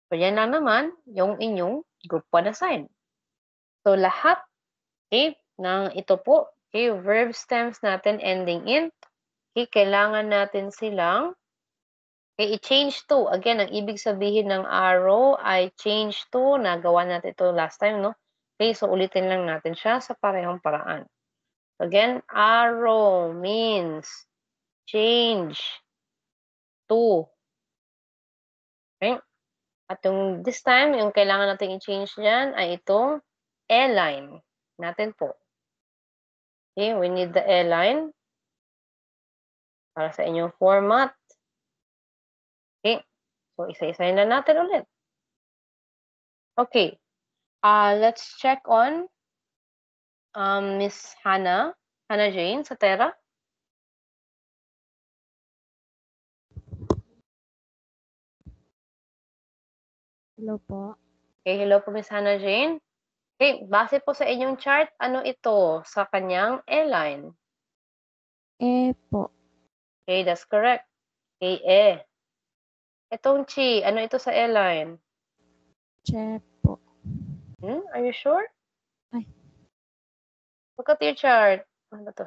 So, yan lang naman yung inyong group 1 na sign. So, lahat, okay, ng ito po, okay, verb stems natin ending in, okay, kailangan natin silang, okay, i-change to. Again, ang ibig sabihin ng arrow ay change to. Nagawa natin ito last time, no? Okay, so ulitin lang natin siya sa parehong paraan. Again, arrow means change to. Okay? At yung this time, yung kailangan natin i-change dyan ay itong A-line natin po. Okay, we need the A-line para sa inyong format. Okay, so isa-isahin na natin ulit. Okay, let's check on Miss Hannah Jane sa Terra. Hello po. Okay, hello po Miss Hannah Jane. Okay, base po sa inyong chart, ano ito sa kanyang A-line? Po. Okay, that's correct. Okay, Itong chi, ano ito sa A-line? Che po. Are you sure? Ay. Look at your chart. Ano to?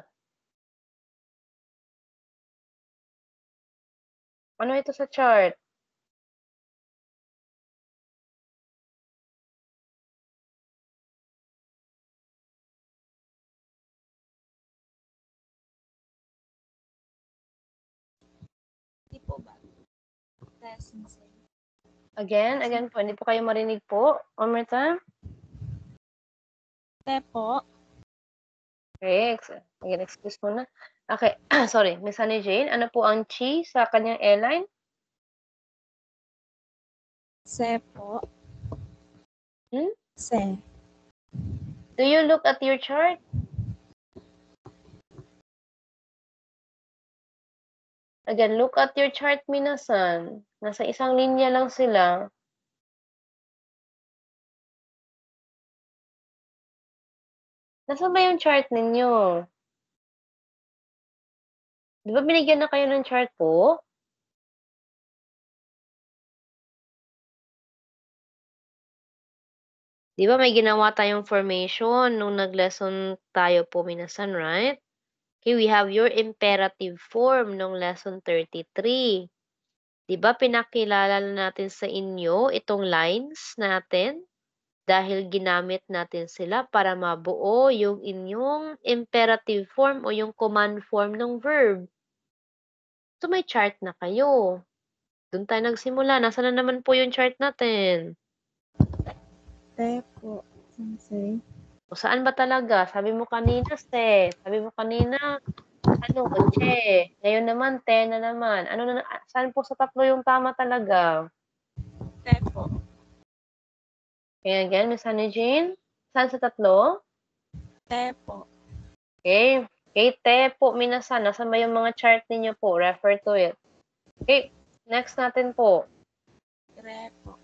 Ano ito sa chart? Di po ba? Sensei. Again po, hindi po kayo marinig po. One more time. Te po. Okay, again, excuse muna. Okay, sorry. Miss Honey Jane, ano po ang chi sa kanyang A-line? Se po. Hmm? Se. Do you look at your chart? Again, look at your chart, minasan. Nasa isang linya lang sila. Nasaan ba yung chart ninyo? Di ba binigyan na kayo ng chart po? Di ba may ginawa tayong formation nung nag-lesson tayo po, minasan, right? Okay, we have your imperative form nung lesson 33. Di ba pinakilala natin sa inyo itong lines natin? Dahil ginamit natin sila para mabuo yung inyong imperative form o yung command form ng verb. So may chart na kayo. Doon tayo nagsimula. Nasaan na naman po yung chart natin? Te po. Sensei. O saan ba talaga? Sabi mo kanina, se. Sabi mo kanina, che. Ngayon naman, te na naman. Saan po sa tatlo yung tama talaga? Te po. Okay, again, Miss Honey Jane. Saan sa tatlo? Te po. Okay. Okay, te po, minasan. Nasaan ba yung mga chart ninyo po? Refer to it. Okay. Next natin po. Ire po.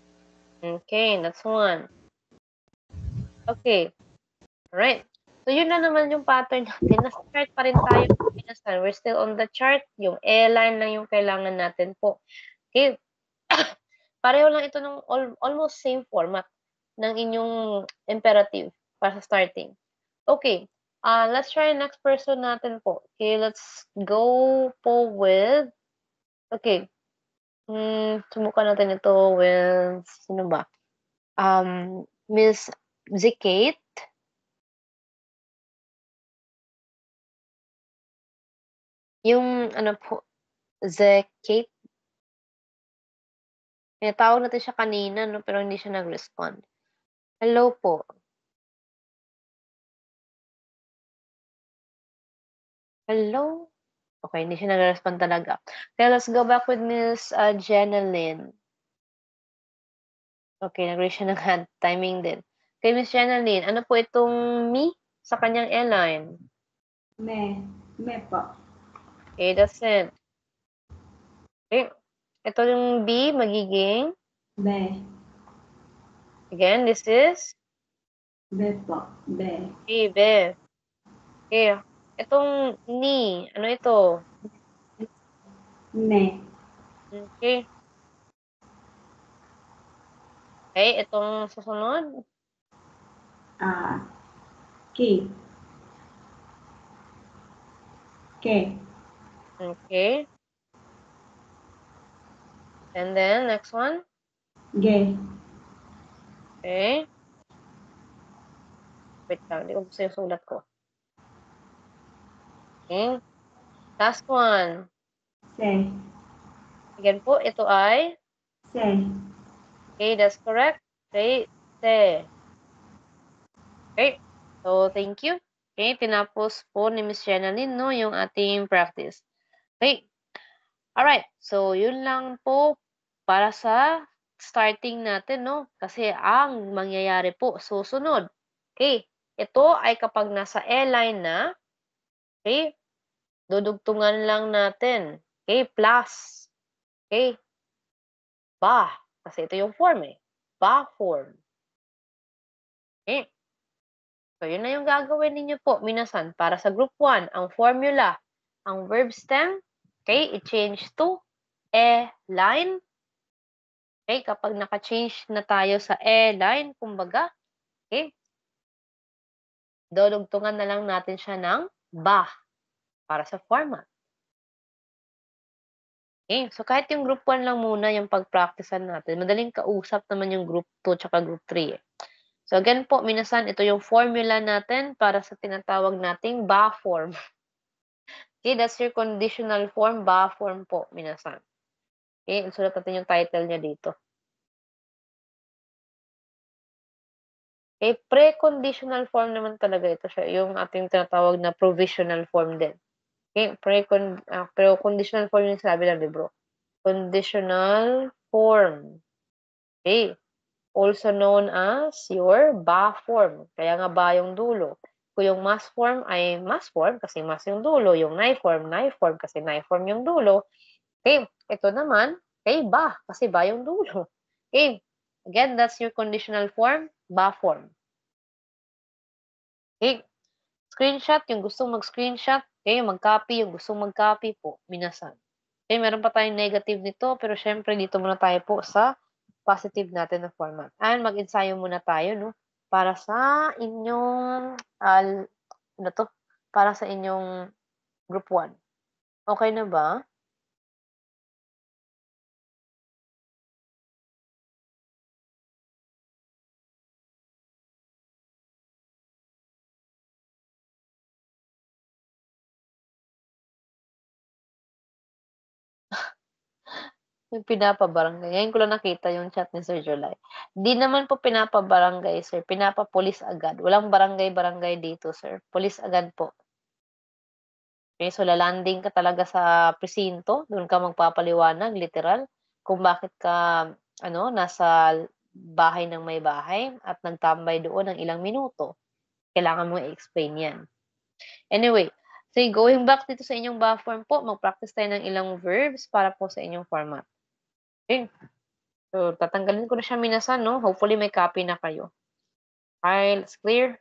Okay, that's one. Okay. Alright. So, yun na naman yung pattern natin. Na-start pa rin tayo. We're still on the chart. Yung A-line lang yung kailangan natin po. Okay. Pareho lang ito ng almost same format ng inyong imperative para sa starting. Okay. Let's try next person natin po. Okay, let's go po with, okay. Subukan natin ito with, sino ba? Miss Zikate. Yung, ano po, Zikate. Tinatawag natin siya kanina, no? Pero hindi siya nag-respond. Hello po. Hello? Okay, hindi siya nag-respond talaga. Okay, let's go back with Miss Jeneline. Okay, nag-raise siya ng hand. Timing din. Okay, Miss Jeneline, ano po itong me sa kanyang airline? Me po. Okay, that's it. Okay. Ito yung B, magiging? Be. Again, this is? Be po. Be. Okay, be. Okay. Itong ni, ano ito? Ne. Okay. Okay, itong susunod? Ki. Ke. Okay. And then, next one? Ge. Okay. Wait lang, hindi ko gusto yung sulat ko. Okay. Last one. Se. Again po, ito ay? Se. Okay, that's correct. Okay, se. Okay. So, thank you. Okay, tinapos po ni Miss Jenaline, no, yung ating practice. Okay. Alright. So, yun lang po para sa starting natin, no? Kasi ang mangyayari po, susunod. Okay. Ito ay kapag nasa A-line na, okay, dudugtungan lang natin. Okay, plus. Okay. Ba. Kasi ito yung form eh. Ba form. Okay. So, yun na yung gagawin ninyo po, minasan. Para sa group 1, ang formula, ang verb stem, okay, i-change to A-line. Okay, kapag naka-change na tayo sa A-line, kumbaga, okay, dudugtungan na lang natin siya ng ba para sa format. Okay, so kahit yung group 1 lang muna yung pag-practicean natin, madaling kausap naman yung group 2 tsaka group 3 eh. So again po, minasan, ito yung formula natin para sa tinatawag nating ba form. Okay, that's your conditional form, ba form po, minasan. Okay, sulat natin yung title niya dito. Okay, preconditional form naman talaga ito siya, yung ating tinatawag na provisional form din. Okay, pero conditional form yung sabi ng libro. Conditional form. Okay, also known as your ba form. Kaya nga ba yung dulo. Kung yung mas form ay mas form kasi mas yung dulo. Yung ni form kasi ni form yung dulo. Okay, ito naman, okay, ba kasi ba yung dulo. Okay, again, that's your conditional form, ba form. Okay, screenshot, yung gustong mag-screenshot, okay, mag-copy, yung gustong mag-copy po, minasan. Okay, meron pa tayong negative nito, pero syempre dito muna tayo po sa positive natin na format. And mag-ensayo muna tayo, no? Para sa inyong, ano to? Para sa inyong group 1. Okay na ba? Yung pinapabarangay. Ngayon ko lang nakita yung chat ni Sir July. Di naman po pinapabarangay, sir. Pinapapulis agad. Walang barangay-barangay dito, sir. Pulis agad po. Okay, so lalanding ka talaga sa presinto. Doon ka magpapaliwanag, literal, kung bakit ka, nasa bahay ng may bahay at nagtambay doon ng ilang minuto. Kailangan mo i-explain yan. Anyway, so going back dito sa inyong ba form po, mag-practice tayo ng ilang verbs para po sa inyong format. Okay. So, tatanggalin ko na siya minasan, no? Hopefully, may copy na kayo. Okay, let's clear.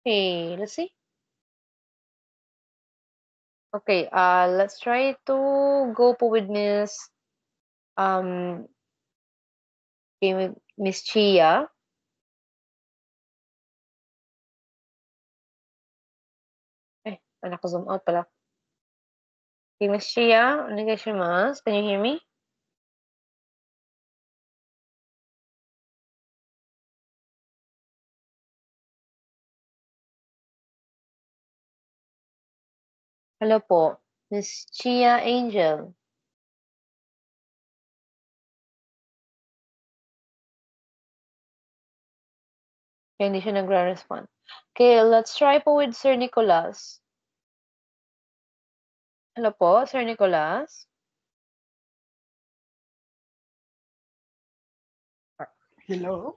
Okay, let's see. Okay, let's try to go po with um, Miss Chia. Naka-zoom out pala. Okay, Miss Chia, onegaishimasu. Can you hear me? Hello po, Miss Chia Angel. Okay, hindi siya nagre-respond. Okay, let's try po with Sir Nicolas. Hello po, Sir Nicolas. Hello?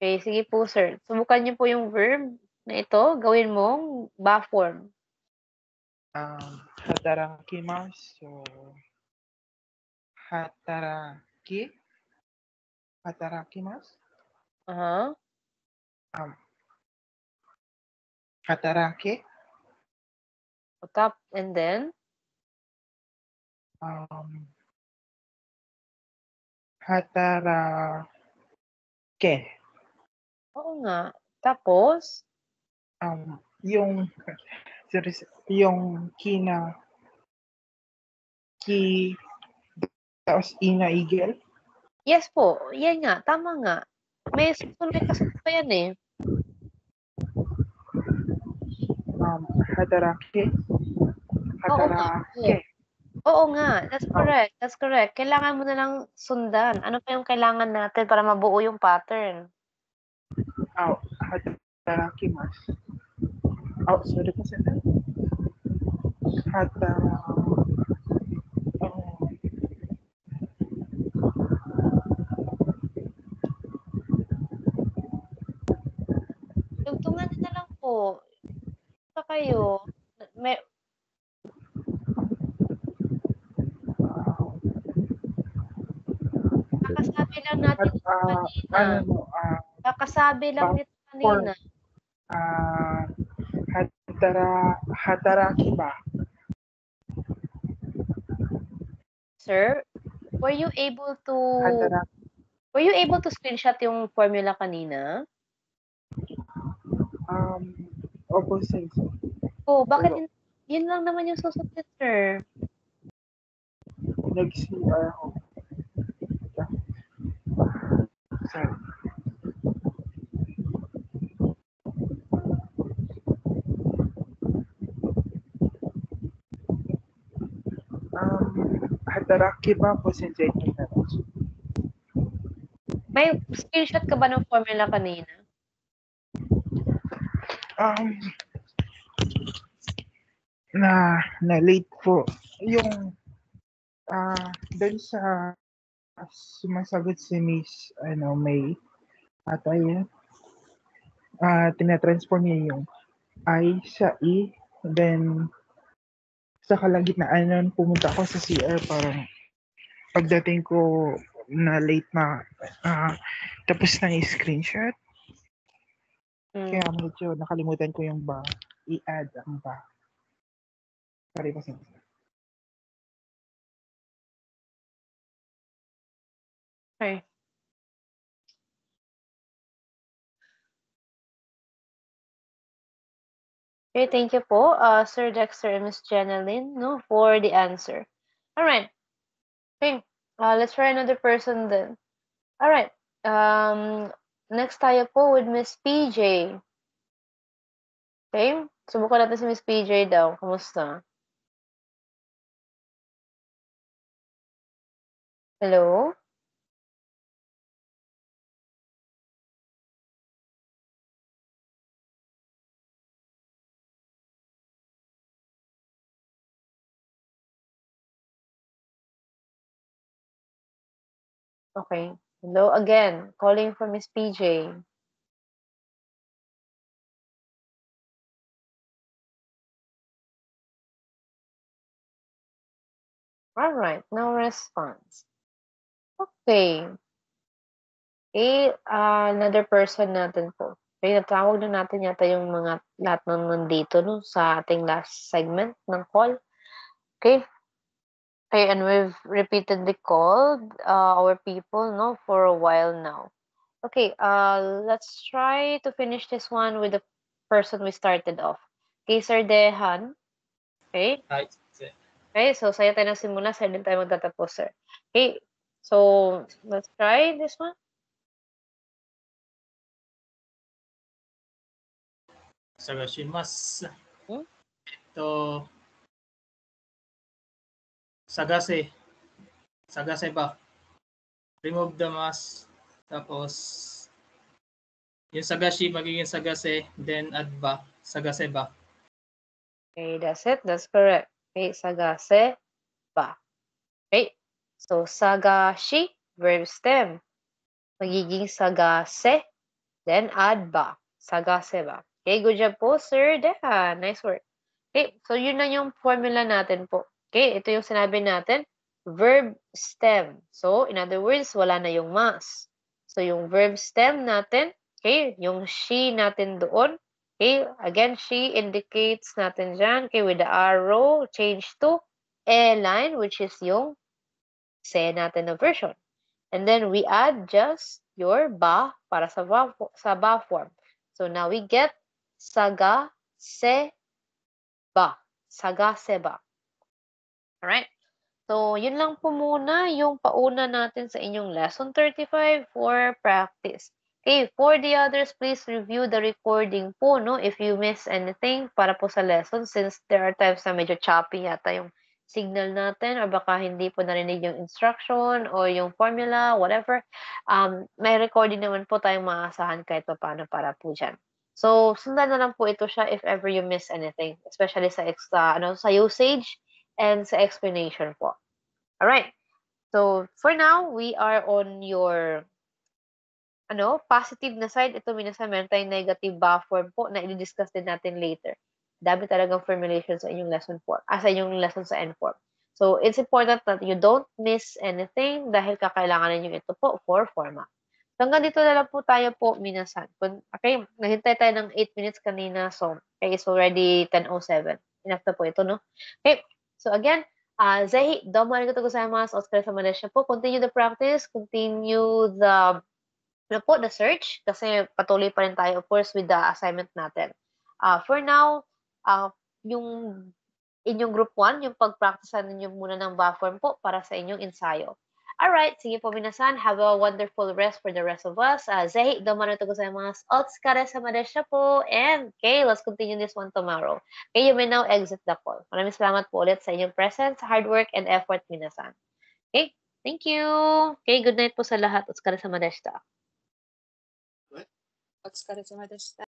Okay, sige po, sir. Subukan niyo po yung verb na ito. Gawin mong ba form. Hatarakimasu. So, hatarakimasu. Aha. Hatarake. Top, and then? Hatarake. Oo nga. Tapos? Yung tapos ina igel. Yes po. Yan nga. Tama nga. May susunod kasi pa yan eh. Hatarake. Hatarake. Oo nga. That's correct. That's correct. Kailangan mo na lang sundan. Ano pa yung kailangan natin para mabuo yung pattern? Hatarakimasu. Sorry po sir. Tugtungan na lang po. Pa kayo. May, kakasabi lang natin ito kanina. Kakasabi lang nito kanina. Hataraki ba? Sir, were you able to screenshot yung formula kanina? Opo, sir. Oh, bakit yun lang naman yung susunod, sir? Nag-CR ako. Sorry. Hataraki ba po si Jenny na? May screenshot ka ba ng formula kanina? Na late po. Yung doon sa sumasagot si Miss May atay tinatransform niya yung I sa E, then sa kalagitnaan nun pumunta ako sa CR, parang pagdating ko na late na tapos na i-screenshot. Kaya medyo nakalimutan ko yung ba, i-add ang ba. Sorry po sir. Okay. Okay, thank you po, Sir Dexter and Miss Jeneline, no, for the answer. All right. Okay. Let's try another person then. All right. Next tayo po with Miss PJ. Okay? Subukan natin si Miss PJ daw. Kamusta? Hello? Okay. Hello again. Calling for Miss PJ. All right, no response. Okay. Another person natin po. Okay, natawag na natin yata yung mga lahat ng nandito no, sa ating last segment ng call. Okay. Okay, and we've repeatedly called our people no for a while now. Okay, let's try to finish this one with the person we started off. Okay, Sir Dehan. Okay. Hi. Okay, so sa'yo tayo nagsimula, sa'yo din tayo magtatapos, sir. Okay, so let's try this one. Sagashimasu. Hmm? Ito, sagase. Sagase ba? Remove the mask. Tapos, yung sagashi magiging sagase, then add ba? Sagase ba? Okay, that's it. That's correct. Okay, sagase ba. Okay, so sagashi, verb stem. Magiging sagase, then add ba. Sagase ba. Okay, good job po, Sir Dehan. Nice work. Okay, so yun na yung formula natin po. Okay, ito yung sinabi natin, verb stem. So, in other words, wala na yung mas. So, yung verb stem natin, okay, yung she natin doon, okay, again, she indicates natin dyan, okay, with the arrow, change to a line, which is yung se natin na version. And then, we add just your ba para sa ba form. So, now we get saga, se, ba. Sagase ba. Alright? So, yun lang po muna yung pauna natin sa inyong lesson 35 for practice. Okay, for the others, please review the recording po, no? If you miss anything para po sa lesson, since there are times na medyo choppy yata yung signal natin or baka hindi po narinig yung instruction or yung formula, whatever. May recording naman po tayong maasahan kahit pa paano para po dyan. So, sundan na lang po ito siya if ever you miss anything, especially sa sa usage and sa explanation po. All right. So, for now, we are on your positive na side. Ito minsan meron tayong negative ba form po na i-discuss din natin later. Dami talagang formulation sa inyong lesson 4, sa inyong lesson sa N4. So, it's important that you don't miss anything dahil kakailangan ninyo ito po for format. So, hanggang dito na lang po tayo po, minasan. Okay, naghintay tayo ng 8 minutes kanina. So, okay, it's already 10:07. Enough na po ito, no? Okay, so again, ぜひ、どうもありがとうございます。お疲れ様でしたpo. Continue the practice, continue the the search, kasi patuloy pa rin tayo, of course, with the assignment natin. For now, yung inyong group 1, yung pag-practicean ninyo muna ng ba form po para sa inyong ensayo. Alright, sige po minasan. Have a wonderful rest for the rest of us. ぜひ、どうもありがとうございます。お疲れ様でしたpo. And, okay, let's continue this one tomorrow. Okay, you may now exit the call. Maraming salamat po ulit sa inyong presence, hard work, and effort minasan. Okay, thank you. Okay, good night po sa lahat. お疲れ様でした。お疲れ様でした。